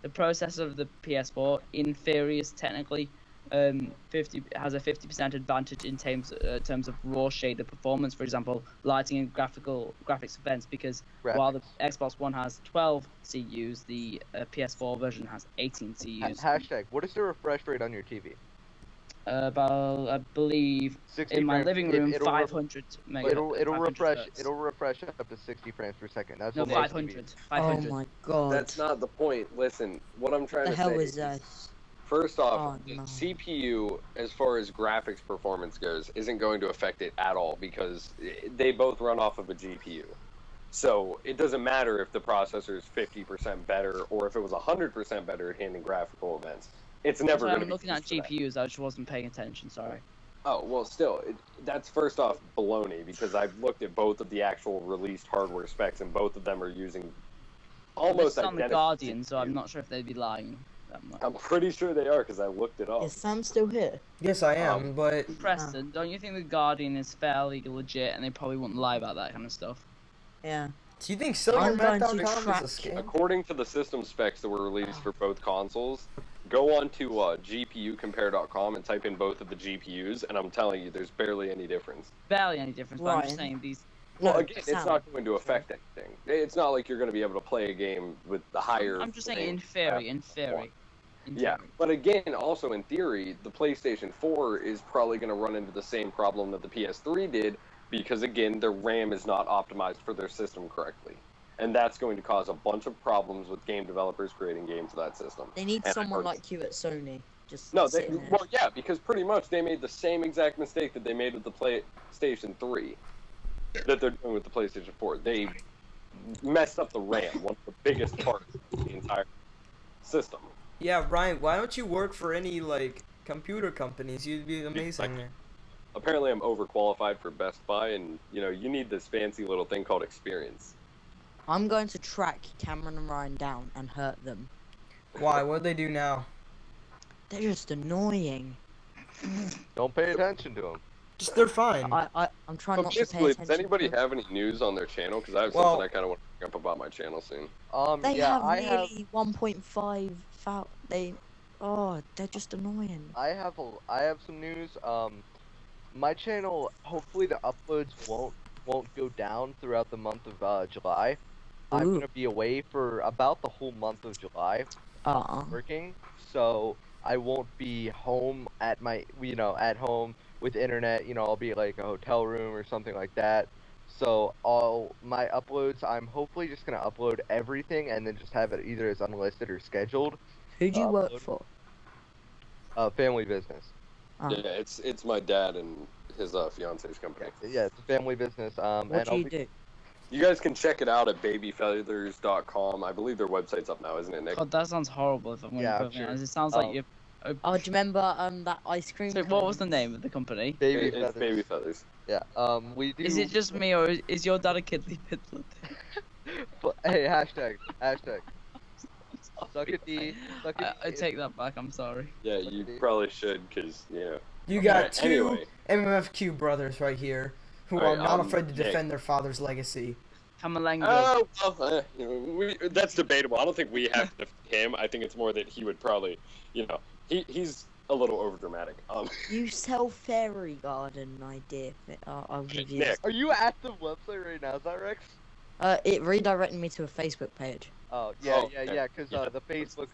The processor of the PS4, in theory, is technically has a 50% advantage in terms of raw shader performance. For example, lighting and graphics events, because while the Xbox One has 12 CUs, the PS4 version has 18 CUs. hashtag, what is the refresh rate on your TV? About, I believe, 60 in my frames. living room, It'll 500 megahertz. It'll 500 refresh. hertz. It'll refresh up to 60 frames per second. That's No, what most 500. TVs. 500. Oh my god. That's not the point. Listen, what I'm trying the to hell say is that? First off, Oh, the no. CPU, as far as graphics performance goes, isn't going to affect it at all because they both run off of a GPU. So it doesn't matter if the processor is 50% better or if it was 100% better at handling graphical events. It's never Sorry, going to I'm be looking at used for that. GPUs. I just wasn't paying attention. Sorry. Oh, well, still, that's first off baloney because I've looked at both of the actual released hardware specs and both of them are using almost This is on the identical Guardian, so I'm GPUs. not sure if they'd be lying. I'm pretty sure they are because I looked it up. Is Sam still here? Yes, I am, but Preston, don't you think the Guardian is fairly legit and they probably wouldn't lie about that kind of stuff? Yeah. do you think I'm going to SellYourMac.com is a scam? According to the system specs that were released for both consoles, go on to GPUcompare.com and type in both of the GPUs, and I'm telling you, there's barely any difference. Barely any difference, but I'm just Ryan. saying these. Well, No, again, it's Sam. not going to affect anything. It's not like you're going to be able to play a game with the higher. I'm just saying, in range theory, in graphics theory. In Yeah, theory. but again, also in theory, the PlayStation 4 is probably going to run into the same problem that the PS3 did because, again, their RAM is not optimized for their system correctly. And that's going to cause a bunch of problems with game developers creating games for that system. They need And someone I- like you at Sony. Just No, sitting there. well, yeah, because pretty much they made the same exact mistake that they made with the PlayStation 3 that they're doing with the PlayStation 4. They messed up the RAM, one of the biggest parts of the entire system. Yeah, Ryan, why don't you work for any, like, computer companies? You'd be amazing there. Apparently, I'm overqualified for Best Buy, and you need this fancy little thing called experience. I'm going to track Cameron and Ryan down and hurt them. Why? What'd they do now? They're just annoying. Don't pay attention to them. Just, they're fine. I'm trying So not to pay basically, attention. does anybody to them. have any news on their channel? Because I have Well- something I kind of want to bring up about my channel soon. They Yeah, have I have. nearly 1.5 foul. They're just annoying. I have some news. My channel, hopefully the uploads won't go down throughout the month of July. I'm Ooh. gonna be away for about the whole month of July working, so I won't be home at at home with internet. I'll be at like a hotel room or something like that. So all my uploads, I'm hopefully just gonna upload everything and then just have it either as unlisted or scheduled. Who do you work upload. for? Family business. Oh. Yeah, it's my dad and his fiance's company. Yeah, it's a family business. What and do I'll you be, do? You guys can check it out at babyfeathers.com. I believe their website's up now, isn't it, Nick? God, that sounds horrible. If I'm going Yeah, to I'm be sure. honest, it sounds Oh. like you're. Oh, do you remember that ice cream? So, what was the cone? name of the company? Baby It's feathers. Baby Feathers. Yeah. We do. Is it just me, or is your dad a kidney piddler? Hey, hashtag. Suck a D. Suck a I D. take that back. I'm sorry. Yeah, you probably should, because, You got Alright, two anyway. MMFQ brothers right here who Alright, are not afraid to Nick. defend their father's legacy. Kamalengo. Oh, well, that's debatable. I don't think we have to him. I think it's more that he would probably, he's a little overdramatic. You sell fairy garden idea. I'll give you. Nick. Are you at the website right now? Is that Rex? It redirected me to a Facebook page. Oh yeah, Oh, yeah, okay. yeah. Because Yeah. the Facebook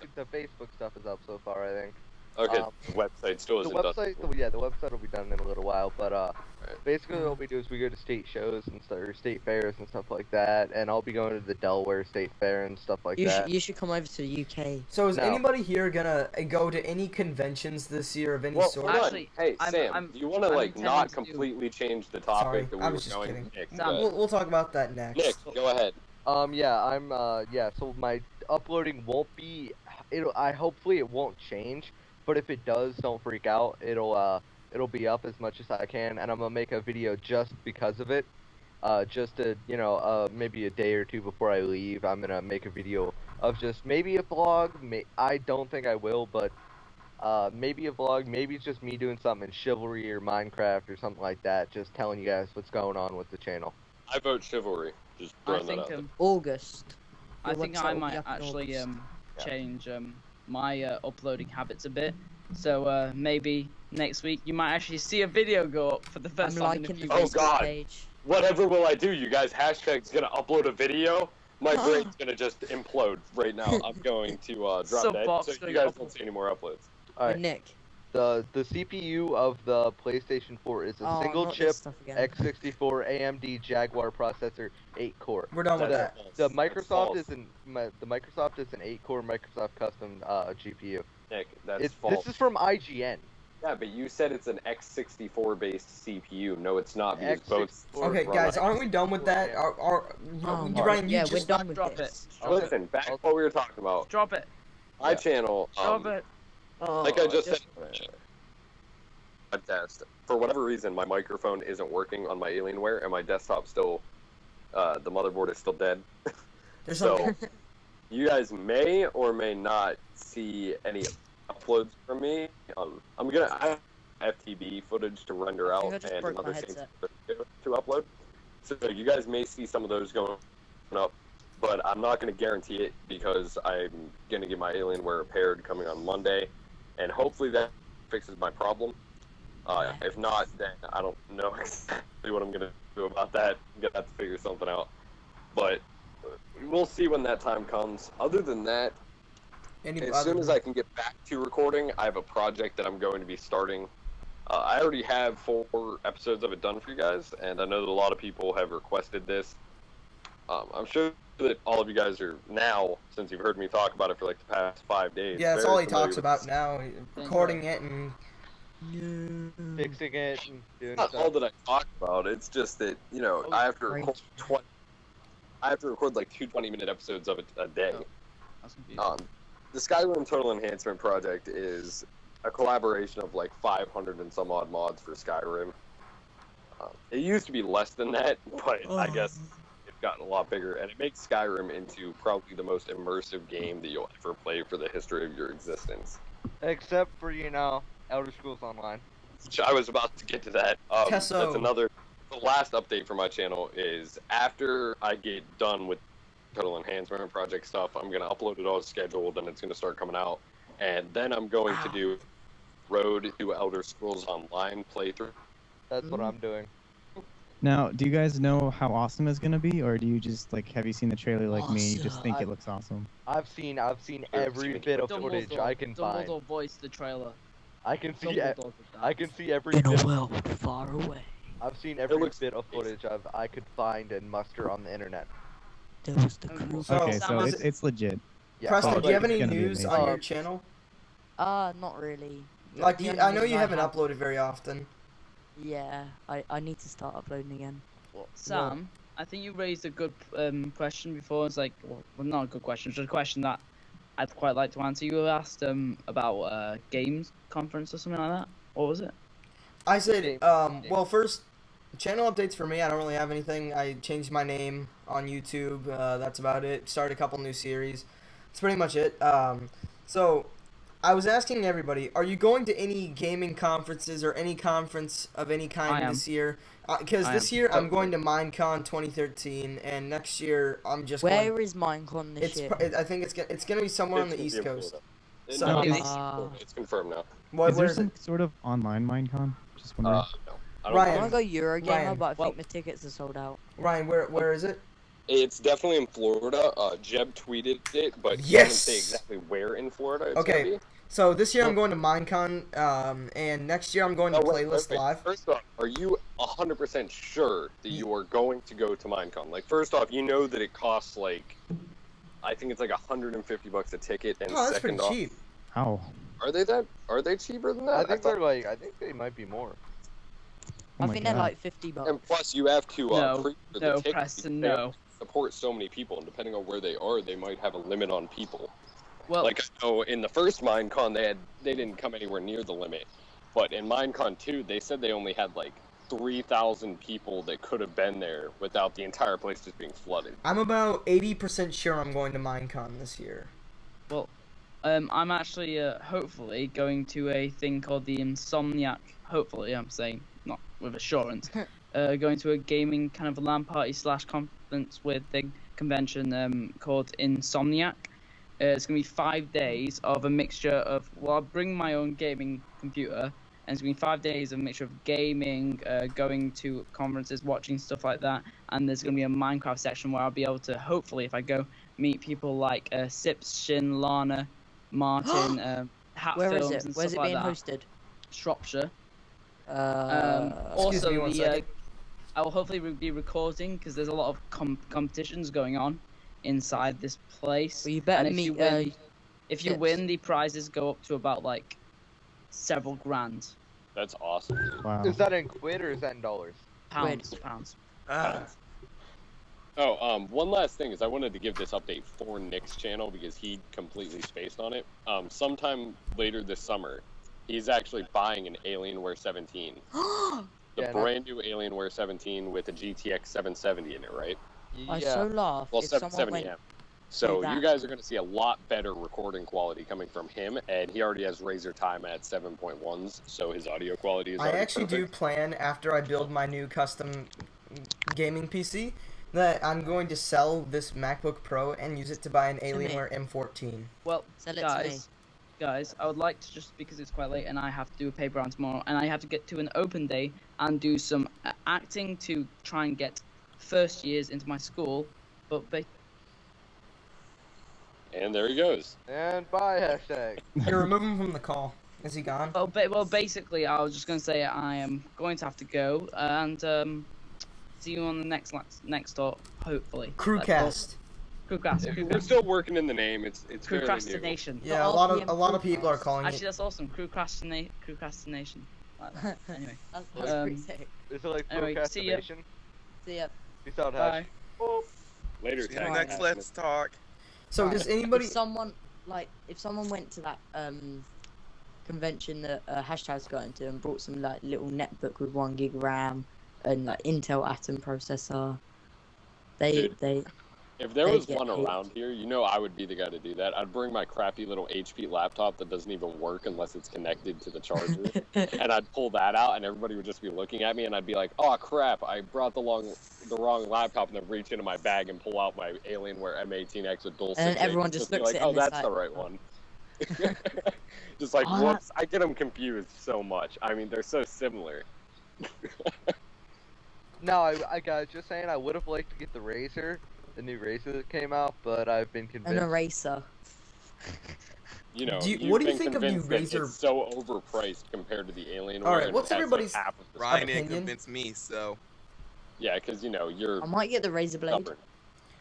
stuff is up so far, I think. Okay, Um, the website still The isn't done. website, the website will be done in a little while, but basically what we do is we go to state shows and stuff, or state fairs and stuff like that, and I'll be going to the Delaware State Fair and stuff like that. You should come over to the UK. So is No. anybody here gonna go to any conventions this year of any Well, sort? hold on. Actually, Hey, I'm- Sam, I'm- do you want to I'm not intending to do- completely change the Sorry, topic that we I were was just going? kidding. Nick, No, go ahead. We'll talk about that next. Nick, go ahead. Yeah, yeah, so my uploading won't be, hopefully it won't change, but if it does, don't freak out. It'll be up as much as I can, and I'm gonna make a video just because of it. Just to, maybe a day or two before I leave, I'm gonna make a video of just maybe a vlog. I don't think I will, but maybe a vlog. Maybe it's just me doing something in Chivalry or Minecraft or something like that, just telling you guys what's going on with the channel. I vote Chivalry. Just I throwing that think out there. August. I Your think website I will be might up in actually August. change my uploading habits a bit. So maybe next week you might actually see a video go up for the I'm first time in a liking the few Oh, weeks. Facebook God. page. Whatever will I do, you guys? Hashtag's gonna upload a video. My brain's gonna just implode right now. I'm going to drop So dead, Bob's so you gonna guys upload- don't see any more uploads. Alright, Nick. the CPU of the PlayStation 4 is a Oh, single not this chip stuff again. x64 AMD Jaguar processor, 8 core. We're done with That's that. false. The That's Microsoft false. is the Microsoft is an 8-core Microsoft custom GPU. Nick, that's This false. is from IGN. Yeah, but you said it's an x64 based CPU. No, it's not, because both. X64 Okay, run guys, on- aren't we done with that? Yeah. Oh, Ryan, you yeah, just we're done with drop this. Listen, back to what we were talking about. Drop it. My Yeah. channel, Drop it. like I just said, podcast. For whatever reason, my microphone isn't working on my Alienware, and my desktop still, the motherboard is still dead. There's So, some- you guys may or may not see any uploads from me. I have FTB footage to render I out think I just and broke my another things headset. to upload. So you guys may see some of those going up, but I'm not going to guarantee it because I'm going to get my Alienware repaired coming on Monday, and hopefully that fixes my problem. If not, then I don't know exactly what I'm going to do about that. I'm going to have to figure something out. But we'll see when that time comes. Other than that, as soon as I can get back to recording, I have a project that I'm going to be starting. I already have 4 episodes of it done for you guys, and I know that a lot of people have requested this. I'm sure that all of you guys are now, since you've heard me talk about it for like the past 5 days. Yeah, that's very all he familiar talks with about now. Recording it and. Fixing it and doing Not all stuff. that I talk about. It's just that I have to record I have to record like 2 20-minute episodes of it a day. Oh, that's confusing. The Skyrim Total Enhancement Project is a collaboration of like 500 and some odd mods for Skyrim. It used to be less than that, but I guess it's gotten a lot bigger, and it makes Skyrim into probably the most immersive game that you'll ever play for the history of your existence. Except for, Elder Scrolls Online. Which I was about to get to that. That's Tesso. The last update for my channel is after I get done with Total Enhancement Project stuff, I'm going to upload it all scheduled, and it's going to start coming out. And then I'm going to do Road to Elder Scrolls Online playthrough. That's what I'm doing. Now, do you guys know how awesome it's gonna be, or do you just have you seen the trailer like me? You just think it looks awesome? I've seen every bit of footage I can find. Dumbledore voiced the trailer. I can see Dumbledore did that. I can see every In bit. a world far away, I've seen every looks bit of footage I could find and muster on the internet. there was the Okay. crew. So- Okay, Sam, so is it's legit. Yeah, Preston, do you have it's any gonna be news amazing. on your channel? Not really. Like, The only I know news you I haven't have- uploaded very often. Yeah, I need to start uploading again. Sam, I think you raised a good question before. It's like, well, not a good question, just a question that I'd quite like to answer. You asked about games conference or something like that. What was it? I said, well, first, channel updates for me. I don't really have anything. I changed my name on YouTube. That's about it. Started a couple new series. That's pretty much it. So, I was asking everybody, are you going to any gaming conferences or any conference of any I kind am. this year? Because I this am. year I'm going to Minecon 2013, and next year I'm just Where going. is Minecon this It's year? I think it's gonna be somewhere on the It's East gonna be in Coast. Florida. So- No, Ah. it's confirmed now. What, Is there where is some it? sort of online Minecon? Just wondering. No. I don't Ryan. I want to go Eurogamer, Ryan, but I well- think the tickets are sold out. Ryan, where is it? It's definitely in Florida. Jeb tweeted it, but he Yes! didn't say exactly where in Florida it's Okay. gonna be. So this year I'm going to Minecon, and next year I'm going to Oh, wait, Playlist wait. Live. First off, are you 100% sure that you are going to go to Minecon? Like, first off, you know that it costs like, I think it's like $150 a ticket, and Oh, that's pretty second off, cheap. How? are they cheaper than that? I think thought- I think they might be more. Oh I my think God. they're like $50. And plus, you have to No, pre-order the no, ticket Preston, because they no. support so many people, and depending on where they are, they might have a limit on people. Well, Like, I know in the first Minecon, they didn't come anywhere near the limit, but in Minecon 2, they said they only had like 3,000 people that could have been there without the entire place just being flooded. I'm about 80% sure I'm going to Minecon this year. I'm actually hopefully going to a thing called the Insomniac. Hopefully, I'm saying not with assurance. Going to a gaming kind of a LAN party / conference with the convention called Insomniac. It's gonna be 5 days of a mixture of. Well, I'll bring my own gaming computer, and it's gonna be 5 days of a mixture of gaming, going to conferences, watching stuff like that, and there's gonna be a Minecraft section where I'll be able to hopefully, if I go, meet people like Sips, Shin, Lana, Martin, Hat Where Films, is it? and Where's stuff it like being that. hosted? Shropshire. Excuse Also, me one second. I will hopefully be recording because there's a lot of competitions going on inside this place. Well, you better And if meet. you win, if you Sips. win, the prizes go up to about like several grand. That's awesome. Wow. Is that in quid or is that in dollars? Pounds. Oh, one last thing is I wanted to give this update for Nick's channel because he completely spaced on it. Sometime later this summer, he's actually buying an Alienware 17. The Yeah, brand new Alienware 17 with a GTX 770 in it, right? I Yeah. so laugh Well, if someone 770M. went. So that. you guys are going to see a lot better recording quality coming from him, and he already has Razer Time at 7.1s, so his audio quality is I already actually do perfect. plan after I build my new custom gaming PC that I'm going to sell this MacBook Pro and use it to buy an To me. Alienware M14. Well, Sell it to me. guys, I would like to just because it's quite late and I have to do a paper round tomorrow, and I have to get to an open day and do some acting to try and get first years into my school, but And there he goes. And bye hashtag. Here, remove him from the call. Is he gone? Well, basically, I was just going to say I am going to have to go, and See you on the next talk, hopefully. Crewcast. Crewcast. We're still working in the name. It's fairly new. Crewcastination. Yeah, a lot of people are calling Actually, it. that's awesome. Crewcastination. Anyway. That's pretty sick. Is it like Anyway, see ya. procrastination? See ya. Peace out, Bye. Hash. Later, See you tag. next Let's Talk. So does anybody? If someone went to that convention that Hashtag's got into and brought some like little netbook with 1 gig RAM and like Intel Atom processor, they If there They was get one hate. around here, I would be the guy to do that. I'd bring my crappy little HP laptop that doesn't even work unless it's connected to the charger, and I'd pull that out, and everybody would just be looking at me, and I'd be like, "Oh crap! I brought the wrong laptop," and then reach into my bag and pull out my Alienware M18X with dual. And then 6 everyone gigs, just be looks like, at it "Oh, and it's that's the like, right one." Just like, Oh, whoops! I get them confused so much. I mean, they're so similar. No, I got just saying I would have liked to get the Razer, the new Razer that came out, but I've been an convinced. eraser. You know, What do you you've think been of new convinced that Razer? It's so overpriced compared to the Alienware. All right, and what's it has, everybody's- Like, half of the Ryan Opinion? didn't convince me, so. Yeah, because you're I might get the Razer Blade. stubborn.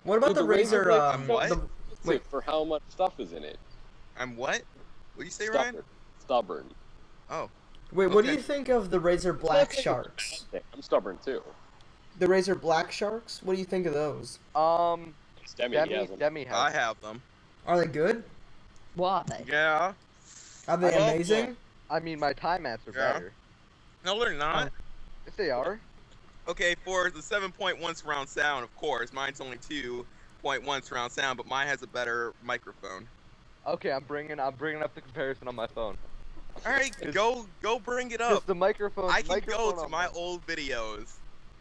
What about Dude, the Razer? Blade- what? Wait, Wait. for how much stuff is in it? I'm what? What do you say, Stubborn. Ryan? Stubborn. Oh. Wait, what do Okay. you think of the Razer Black Sharks? I'm stubborn too. The Razer Black Sharks? What do you think of those? Demi has them. Demi I has. have them. Are they good? What are they? Yeah. Are they I love amazing? them. I mean, my time mats are Yeah. better. No, they're not. Yes, they are. Okay, for the 7.1 surround sound, of course, mine's only 2.1 surround sound, but mine has a better microphone. Okay, I'm bringing up the comparison on my phone. All right, go bring it Just up. the microphone. I can microphone go to on my old videos,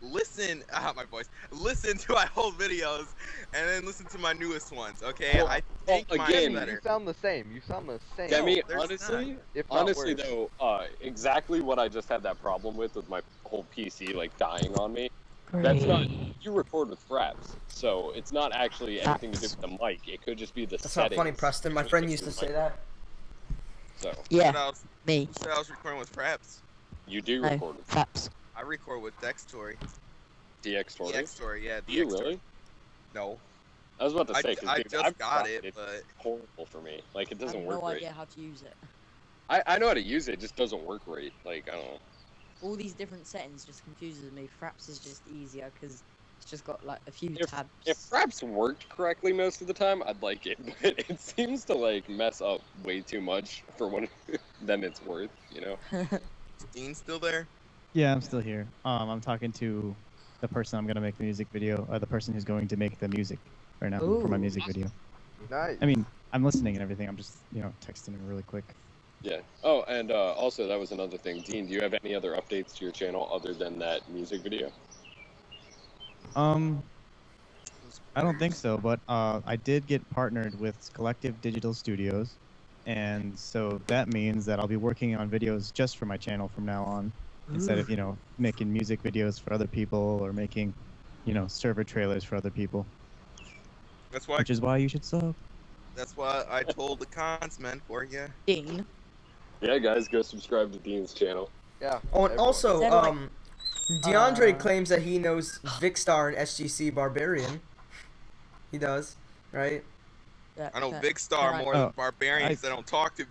listen, my voice, listen to my old videos, and then listen to my newest ones. Okay, Well, I think well, mine's again- You better. sound the same. You sound the same. Demi, there's honestly, If not honestly worse. though, exactly what I just had that problem with my whole PC like dying on me. That's not. You record with Fraps, so it's not actually anything to do with the mic. It could just be the That's not settings. funny, Preston. My friend used to say that. So Yeah, I was, me. said I was recording with Fraps. you do No, record with Faps. I record with Dextory. DX Story. DXtory, yeah. Do you DXtory. really? No. I was about to I, say, 'cause, I dude, just I've got tried it, It's but horrible for me. Like it I doesn't have work no right. idea how to use it. I know how to use it. It just doesn't work right. Like I don't know. All these different settings just confuses me. Fraps is just easier because it's just got like a few If- tabs. If Fraps worked correctly most of the time, I'd like it. But it seems to like mess up way too much for what than it's worth. You know. is Dean still there? Yeah, I'm still here. I'm talking to the person I'm gonna make the music video, the person who's going to make the music right now for my Ooh. music video. Nice. I mean, I'm listening and everything. I'm just, texting him really quick. Yeah. Oh, and also that was another thing. Dean, do you have any other updates to your channel other than that music video? I don't think so, but I did get partnered with Collective Digital Studios, and so that means that I'll be working on videos just for my channel from now on, instead of making music videos for other people or making, server trailers for other people. That's why. Which is why you should sub. That's why I told the consmen for you. Dean. Yeah, guys, go subscribe to Dean's channel. Yeah. Oh, and everyone. also, Is that like- DeAndre claims that he knows Vicstar and SGC Barbarian. He does, right? Yeah, I know can- Big Star can I- more than Oh, Barbarians. I don't talk to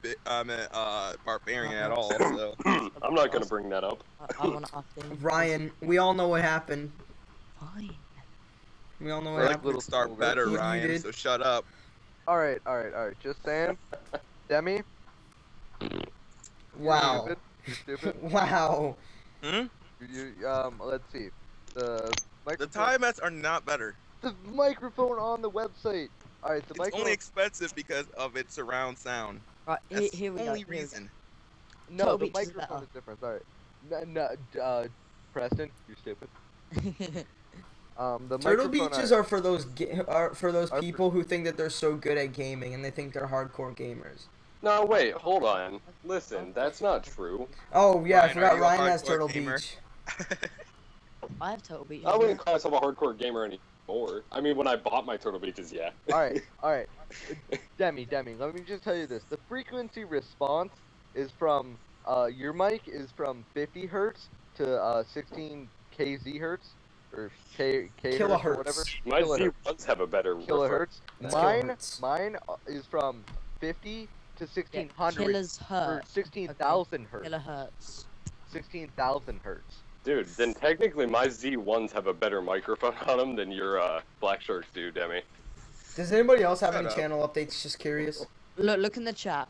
Barbarian at all. So I'm not gonna bring that up. I want to opt in. Ryan, we all know what happened. Fine. We all know I what like happened. Little Star better, What you Ryan. did. So shut up. All right. Just saying. Demi. Wow. Stupid. You stupid. Wow. Hmm? Let's see. The The microphone. tie mats are not better. The microphone on the website. All right. The It's microphone. only expensive because of its surround sound. Right, That's here we the go. only here we go. reason. No, Total the Beach is microphone better. is different. Sorry. Preston, you're stupid. The Turtle microphone Beaches I- are for those are for those Are for- people who think that they're so good at gaming and they think they're hardcore gamers. No, wait, hold on. Listen, that's not true. Oh yeah, I Ryan, are forgot you a Ryan has hardcore Turtle gamer? Beach. I have Total Beach. I wouldn't call myself a hardcore gamer anymore. I mean, when I bought my Turtle Beaches, yeah. All right. Demi, let me just tell you this. The frequency response is from, your mic is from 50 hertz to 16 kz hertz, or K or whatever. My Kilohertz. Z1s have a better Kilohertz. That's Mine, kilohertz. mine is from 50 to 1600 Killer's or hurt. 16,000 hertz. Kilohertz. 16,000 hertz. Dude, then technically my Z1s have a better microphone on them than your Black Sharks do, Demi. Does anybody else have Shut any up. channel updates? Just curious. Look in the chat.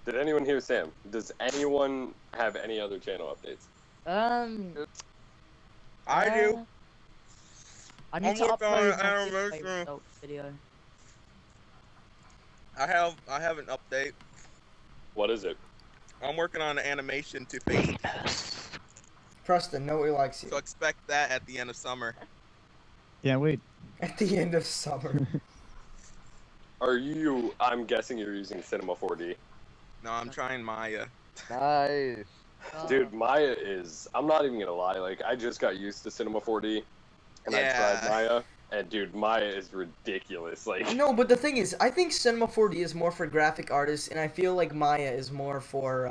Did anyone hear Sam? Does anyone have any other channel updates? I do. I need I'm to working on upload an my animation. giveaway results video. I have an update. What is it? I'm working on an animation to face, Preston, nobody likes you. so expect that at the end of summer. Yeah, wait. At the end of summer. Are you? I'm guessing you're using Cinema 4D. No, I'm trying Maya. Nice. Dude, Maya is. I'm not even gonna lie. Like, I just got used to Cinema 4D, and I Yeah. tried Maya, and dude, Maya is ridiculous. Like, No, but the thing is, I think Cinema 4D is more for graphic artists, and I feel like Maya is more for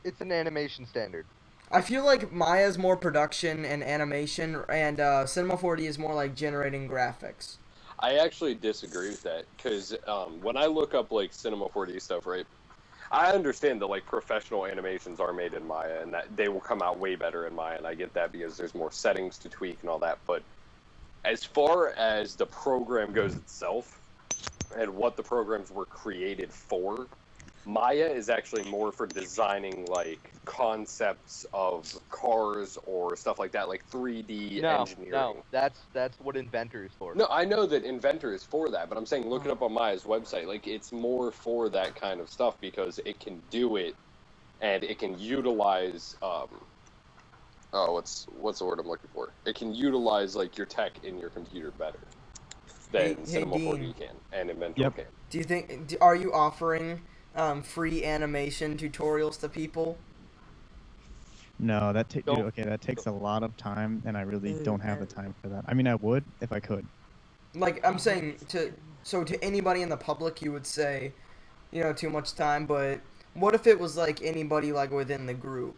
It's an animation standard. I feel like Maya is more production and animation, and Cinema 4D is more like generating graphics. I actually disagree with that because when I look up like Cinema 4D stuff, right? I understand that like professional animations are made in Maya, and that they will come out way better in Maya, and I get that because there's more settings to tweak and all that. But as far as the program goes itself, and what the programs were created for, Maya is actually more for designing like concepts of cars or stuff like that, like 3D engineering. No, that's what Inventor is for. No, I know that Inventor is for that, but I'm saying look it up on Maya's website. Like, it's more for that kind of stuff because it can do it, and it can utilize what's the word I'm looking for? It can utilize like your tech in your computer better than Hey, Cinema Dean. 4D can and Inventor Yep. can. Do you think? Are you offering free animation tutorials to people? No, that dude, Don't- okay, that takes a lot of time, and I really Dude, don't have the time for that. I mean, I would if I could. Like, I'm saying to anybody in the public, you would say, too much time. But what if it was like anybody like within the group?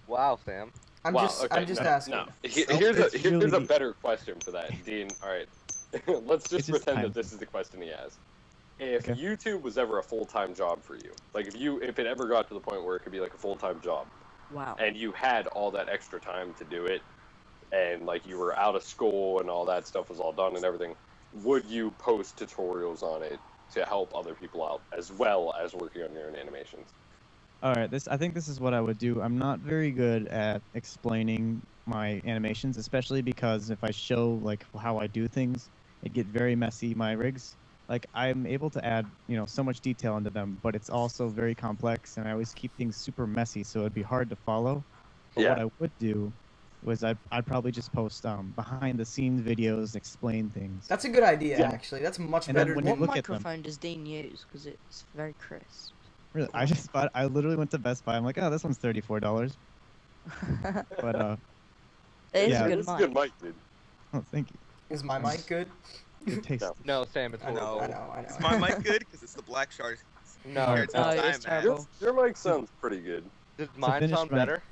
Wow, Sam. I'm Wow, just okay, asking. No. It's Here's a really- better question for that, Dean. All right, let's just It's just pretend time. that this is the question he has. If Okay. YouTube was ever a full-time job for you, like if it ever got to the point where it could be like a full-time job, Wow. and you had all that extra time to do it, and like you were out of school and all that stuff was all done and everything, would you post tutorials on it to help other people out as well as working on your own animations? All right, I think this is what I would do. I'm not very good at explaining my animations, especially because if I show like how I do things, it get very messy. My rigs, like I'm able to add so much detail into them, but it's also very complex, and I always keep things super messy, so it'd be hard to follow. But what Yeah. I would do was I'd probably just post behind the scenes videos, explain things. That's a good idea, Yeah. actually. That's much And then better. when you What look at them- microphone does Dean use? Because it's very crisp. Really, I literally went to Best Buy. I'm like, oh, this one's $34. But It is Yeah. a good It's a mic. good mic, dude. oh, thank you. Is my mic good? It takes No. No, Sam, it's I horrible. know. I know. Is my mic good? Because it's the Black Shark. No, Compared to No, the it's time, man. terrible. Your mic sounds pretty good. Does mine finished sound mic. better?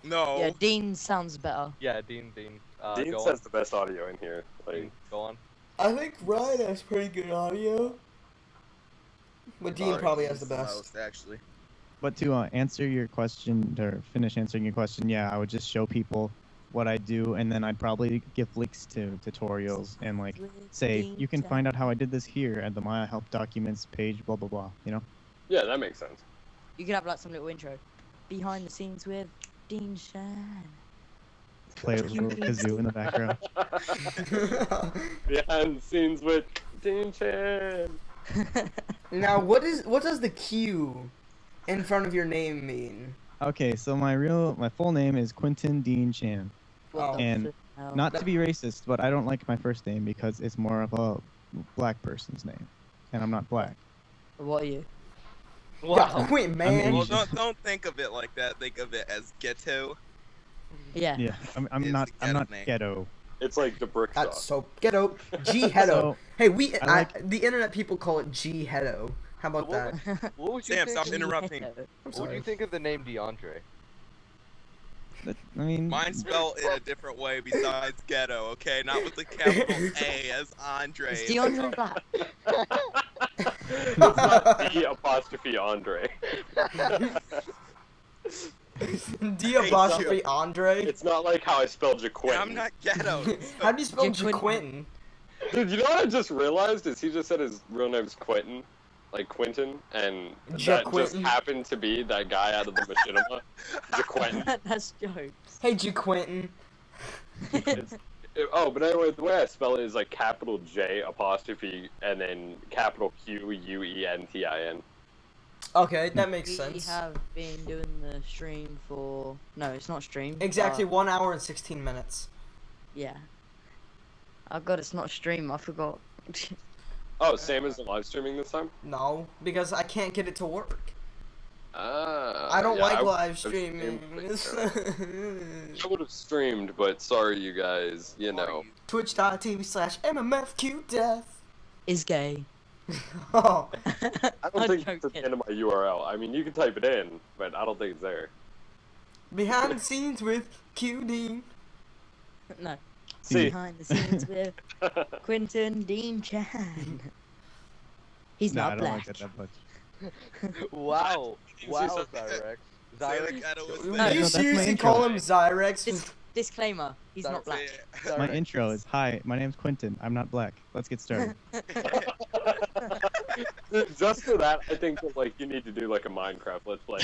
No. Yeah, Dean sounds better. Yeah, Dean. Dean Go says on. the best audio in here. Like, Dean, go on. I think Ryan has pretty good audio. But Dean Oh, probably he's has the best. most, actually. But to answer your question or finish answering your question, yeah, I would just show people what I do, and then I'd probably give links to tutorials and like say you can find out how I did this here at the Maya Help Documents page, blah blah blah. yeah, that makes sense. You could have like some little intro. Behind the scenes with Dean Shan. Play a little kazoo in the background. Behind the scenes with Dean Chan. Now, what does the Q in front of your name mean? Okay, so my full name is Quentin Dean Chan. Wow. And not to be racist, but I don't like my first name because it's more of a black person's name, and I'm not black. What are you? Yeah, quit, man. Well, Asian. don't think of it like that. Think of it as ghetto. Yeah. Yeah, I'm Is not the I'm not name. ghetto. It's like the brick That's shop. so ghetto. G heado. So, Hey, I the internet people call it G heado. How about What that? What would you Sam, think? stop interrupting. I'm What would sorry. you think of the name DeAndre? I mean, Mine's spelled in a different way besides ghetto, okay? Not with the capital A as Andre. Is DeAndre Black? It's not D apostrophe Andre. D apostrophe Andre. It's not like how I spelled Jaquin. I'm not ghetto. How do you spell Jaquintin. Jaquintin? Dude, you know what I just realized is he just said his real name's Quentin, like Quentin, and that just Jaquintin. happened to be that guy out of the machinima, Jaquentin. That's jokes. Hey, Jaquintin. But anyway, the way I spell it is like capital J apostrophe and then capital Quentin. Okay, that makes We sense. have been doing the stream for... No, it's not stream. Exactly 1 hour and 16 minutes. Yeah. Oh god, it's not stream. I forgot. Oh, same as the live streaming this time? No, because I can't get it to work. I I don't like live would've streaming. I would have streamed, but sorry, you guys. You know. Twitch.tv/MMFQDeath. Is gay. Oh, I don't think it's at the end of my URL. I mean, you can type it in, but I don't think it's there. behind the scenes with QD. No. See. Behind the scenes with Quentin Dean Chan. He's no, not I don't black. like that much. Wow. Wow, Say Zyrex. the Zyrex. ghetto was Would No, you that's my seriously intro. call him Zyrex? Disclaimer, he's not black. My Zyrex. intro is, hi, my name's Quentin. I'm not black. Let's get started. Just for that, I think that like you need to do like a Minecraft Let's Play.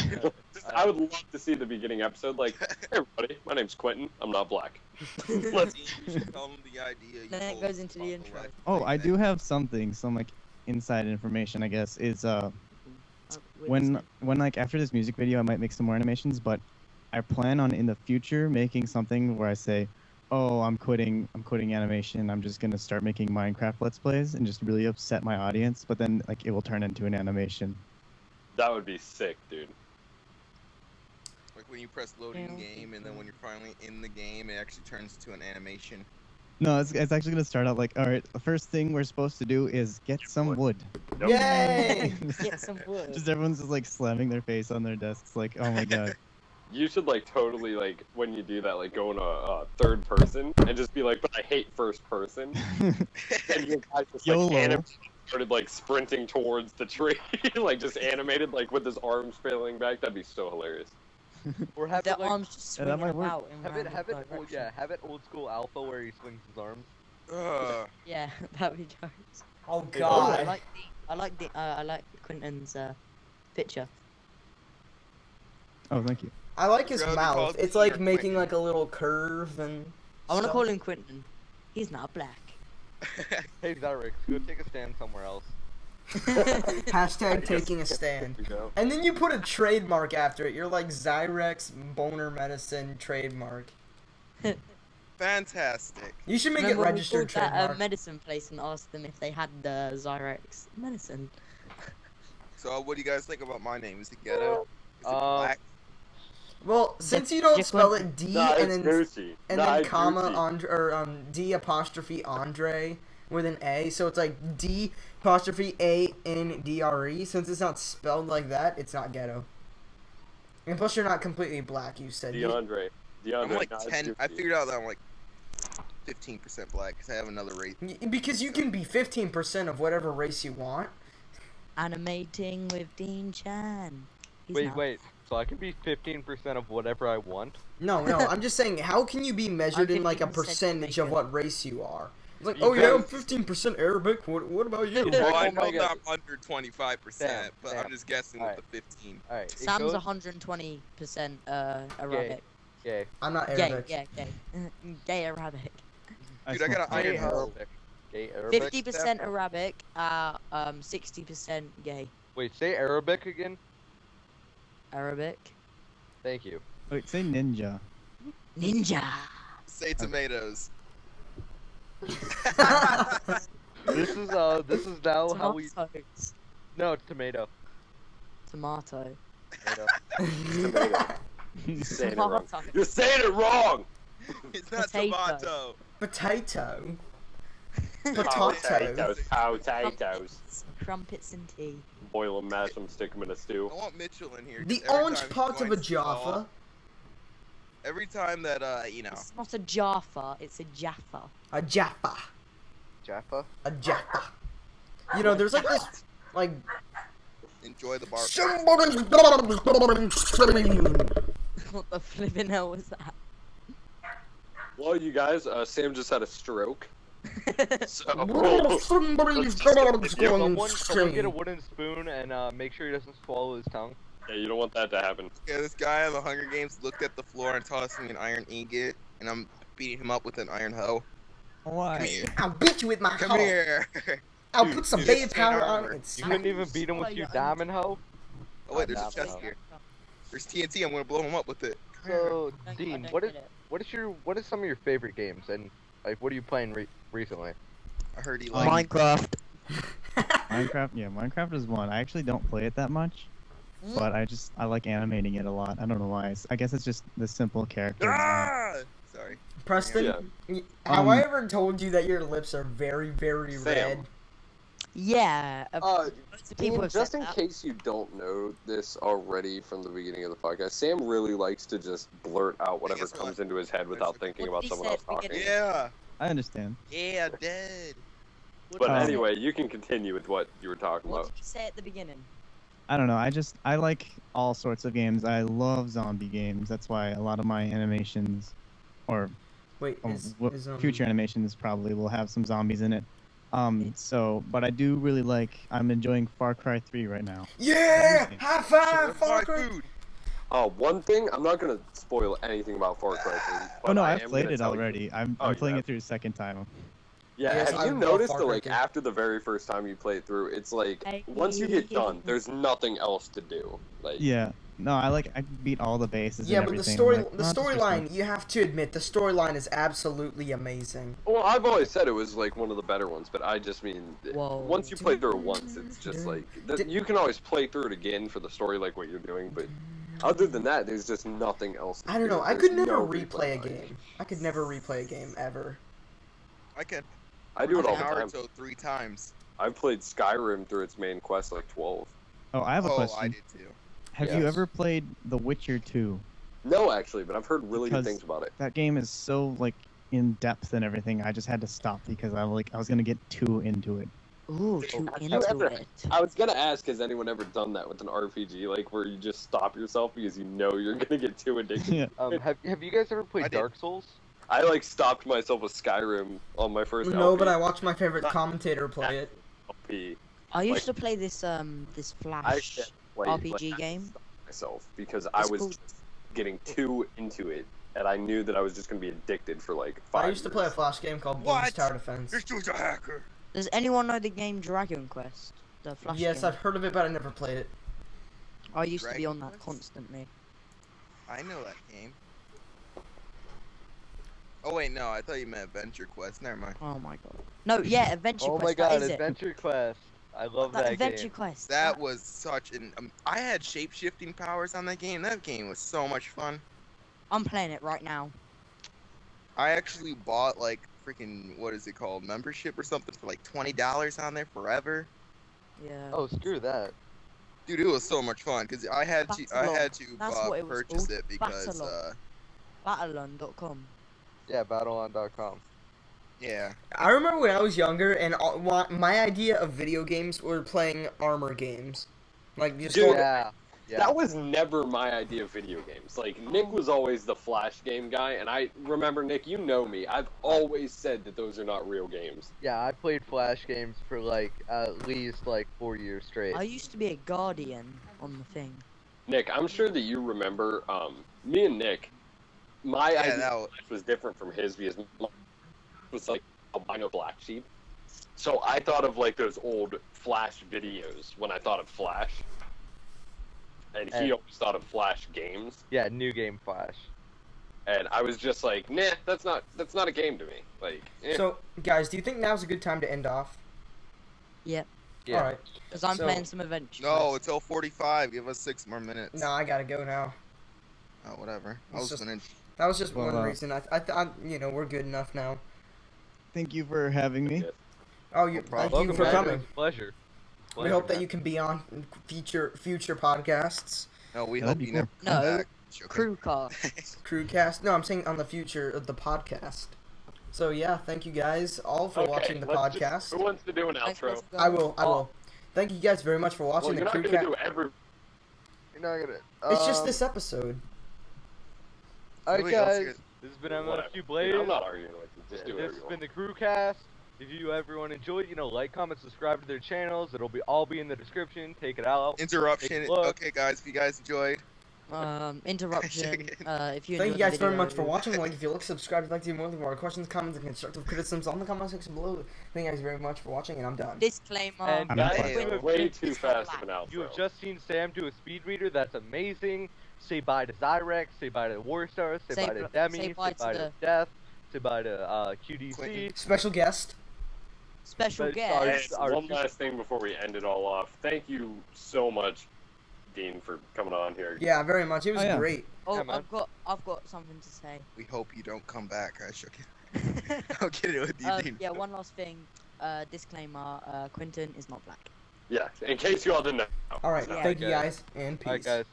I would love to see the beginning episode. Like, hey everybody, my name's Quentin. I'm not black. Let's. You should tell them the idea. You Then it told goes into the Papa intro. Life. Oh, I do have something, some like inside information, I guess, is when like after this music video I might make some more animations, but I plan on in the future making something where I say, oh, I'm quitting animation, I'm just gonna start making Minecraft Let's Plays and just really upset my audience, but then like it will turn into an animation. That would be sick, dude. Like when you press loading game, and then when you're finally in the game, it actually turns into an animation. No, it's actually gonna start out like, alright, the first thing we're supposed to do is get some wood. Nope. Yay! Get some wood. Just everyone's just like slamming their face on their desks like, oh my god. You should like totally like when you do that, like go in a third person and just be like, but I hate first person. And you guys just like YOLO. started like sprinting towards the tree, like just animated, like with his arms trailing back. That'd be so hilarious. Or have The it like, arms just Yeah, that swinging might work. about in have it random old, yeah, have it old school alpha where he swings his arms. Ugh. Yeah, that'd be jokes. Oh I god. like Quentin's picture. Oh, thank you. I like his Really mouth. called It's like Peter making Quentin. like a little curve and. I want to stuff. call him Quentin. He's not black. Hey Zyrex, go take a stand somewhere else. Hashtag taking a stand. You know? And then you put a trademark after it. You're like Zyrex Boner Medicine trademark. Fantastic. You should make Remember it when we registered called that trademark. medicine place and asked them if they had the Zyrex medicine? So, what do you guys think about my name? Is it ghetto? Is it black? Well, since you don't Just spell one- it D Nah, and it's then Gucci. and Nah, then it's comma Gucci. Andre or D apostrophe Andre with an A, so it's like D apostrophe ANDRE. Since it's not spelled like that, it's not ghetto. And plus, you're not completely black. You said DeAndre. I'm like nah, it's 10. I Gucci. figured out that I'm like 15% black because I have another race. Because you can be 15% of whatever race you want. Animating with Dean Chan. He's Wait, not. wait. So I can be 15% of whatever I want? No, I'm just saying, how can you be measured in like a 15% percentage of Jamaican. what race you are? It's like, oh yeah, I'm 15% Arabic. What about you? Well, I Oh my know that God. I'm under 25%, Damn, but damn. I'm just guessing Alright. with the 15. Alright, it Sam's goes 120% Arabic. gay. I'm not Gay, Arabic. gay. Gay Arabic. Dude, I got an smoke iron Gay pot. help. Arabic. Gay Arabic? 50% Arabic, 60% gay. Wait, say Arabic again? Arabic. Thank you. Wait, say ninja. Ninja. Say tomatoes. This is now how we Tomatoes. no tomato. Tomato. Tomato. You're saying it wrong. Tomato. You're saying it wrong. It's not Potato. tomato. Potato. Potatoes. Potatoes. Crumpets and tea. Boil them, mash them, stick them in a stew. I want Mitchell in here. The 'cause every orange time he part of a joins the Jaffa. call- every time that It's not a Jaffa, it's a Jaffa. A Jaffa. Jaffa? A Jaffa. You know, there's like this, like. enjoy the bar. Somebody's What the flipping hell was that? Well, you guys, Sam just had a stroke. So Somebody's Someone get a insane. wooden spoon and make sure he doesn't swallow his tongue. yeah, you don't want that to happen. Yeah, this guy on the Hunger Games looked at the floor and tossed me an iron ingot, and I'm beating him up with an iron hoe. Come Why? here. I'll beat you with my Come hoe. here. I'll Dude, put some dude, baby this powder ain't on armor. it. You And couldn't smack even beat him with your diamond hoe? Oh wait, there's a Nah, chest nah. here. There's TNT. I'm gonna blow him up with it. So, I Dean, don't what get is it. what is some of your favorite games and like what are you playing recently? I heard he Um, liked. Minecraft. Minecraft, yeah, Minecraft is one. I actually don't play it that much, but I like animating it a lot. I don't know why. I guess it's just the simple character. Ah! Sorry. Preston, Yeah. have I ever told you that your lips are very, very Sam. red? Yeah. Loads of people Dean, have just said in that. case you don't know this already from the beginning of the podcast, Sam really likes to just blurt out whatever Guess what? comes into his head without thinking What about did he someone say else at the talking. beginning? Yeah. I understand. Yeah, dead. But Um, anyway, you can continue with what you were talking What about. did he say at the beginning? I don't know. I like all sorts of games. I love zombie games. That's why a lot of my animations, or Wait, future animations probably will have some zombies in it. But I do really I'm enjoying Far Cry 3 right now. Yeah! Amazing. High five, My Far Cry! food. One thing, I'm not gonna spoil anything about Far Cry 3. Oh but no, I I've am played gonna it tell you- already. I'm Oh, you playing have? it through the second time. Yeah, Yes, have I you love noticed Far that Cry like 3. after the very first time you play it through, it's like once you get done, there's nothing else to do. Like Yeah. No, I beat all the bases. Yeah, and but the everything. story, I'm like, the "Oh, this is storyline, you have to admit, the storyline is absolutely amazing. Well, I've always said it was like one of the better ones, but I just mean Whoa. once you play through it once, it's just like you can always play through it again for the story, like what you're doing. But other than that, there's just nothing else. To I don't do. know. I There's could never no replay a value. game. I could never replay a game ever. I can. I do it all the time. Naruto 3 times. I've played Skyrim through its main quest like 12. Oh, I have a Oh, question. I did too. Have you Yes. ever played The Witcher 2? No, actually, but I've heard really good Because- things about it. That game is so in depth and everything. I just had to stop because I was gonna get too into it. Ooh, too Have you into ever- it. I was gonna ask, has anyone ever done that with an RPG, like where you just stop yourself because you know you're gonna get too addicted? Yeah. Have you guys ever I played did. Dark Souls? I like stopped myself with Skyrim on my first No, LP. but I watched my favorite commentator play it. LP. I used Like- to play this this I Flash played, RPG like, game. myself because I It's was cool. just getting too into it, and I knew that I was just gonna be addicted for like 5 I used to play a years. Flash game called What? Bloons Tower Defense. This dude's a hacker. Does anyone know the game Dragon Quest? The Flash Yes, game? I've heard of it, but I never played it. I used to be Dragon on that Quest? constantly. I know that game. Oh wait, no, I thought you meant Adventure Quest. Never mind. Oh my god. No, yeah, Adventure Oh Quest. my god, that is Adventure Quest. I love That that Adventure game. Quest. That was such an. I had shape-shifting powers on that game. That game was so much fun. I'm playing it right now. I actually bought like freaking what is it called, membership or something for like $20 on there forever. Yeah. Oh, screw that. Dude, it was so much fun because I had to That's what it was purchase called. it because Battlelog. Battlelon.com. Yeah, Battlelon.com. yeah. I remember when I was younger, and my idea of video games were playing armor games. Like, just Dude, going, Yeah. Yeah. That was never my idea of video games. Like, Nick was always the Flash game guy, and I remember, Nick, you know me. I've always said that those are not real games. Yeah, I played Flash games for at least 4 years straight. I used to be a guardian on the thing. Nick, I'm sure that you remember, me and Nick, my Yeah, idea that of Flash was different from his because mine was like albino black sheep. So I thought of like those old Flash videos when I thought of Flash. And he And- always thought of Flash games. Yeah, New Game Flash. And I was just like, nah, that's not a game to me. Like, eh. So, guys, do you think now's a good time to end off? Yep. Yeah. Alright. Because I'm So- playing some Adventure No, Quest. it's 0:45. Give us 6 more minutes. No, I gotta go now. Oh, whatever. I It's was just- gonna. That was just Well, one reason. We're good enough now. Thank you for having me. Oh, No thank problem. you Welcome for back. coming. It's a pleasure. We hope that you can be on future podcasts. No, we Yeah, hope that'd be you never cool. come No. back. Crew car. Crewcast. No, I'm saying on the future of the podcast. So yeah, thank you guys all for watching the let's podcast. who wants to do an Thanks, outro? guys. I will. Thank you guys very much for watching Well, you're the not gonna Crewcast. do every. You're not gonna. It's just this episode. Alright, Nobody else guys. here- This has been Whatever. MLFQ Blaze. I'm not arguing with you. Just do This whatever has you been want. the Crewcast. If you everyone enjoyed, like, comment, subscribe to their channels. It'll all be in the description. Take it out. Interruption. Take a look. Okay, guys, if you guys enjoyed. Interruption. If you Thank you enjoyed guys the very video, much for watching. Like, if you like, subscribe, if you'd like to do more questions, comments, and constructive criticisms on the comment section below. Thank you guys very much for watching, and I'm done. Disclaimer. And I'm That not is Quinn- way Quinn too is fast black. of an outro. You have just seen Sam do a speed reader. That's amazing. Say bye to Zyrex. Say bye to Warstar. Say Say bye to bl- Demi. say Say bye bye to to the- Death. Say bye to QDC. Quentin. Special guest. Special But- guest. And Our one super- last thing before we end it all off. Thank you so much, Dean, for coming on here. Yeah, very much. It was Oh, yeah. great. Oh, Yeah, man. I've got something to say. We hope you don't come back. I shook it. I'll get it with you, Dean. Yeah, one last thing. Disclaimer. Quentin is not black. Yeah, in case you all didn't know. All right, Yeah. thank you guys. guys, and peace. Alright, guys.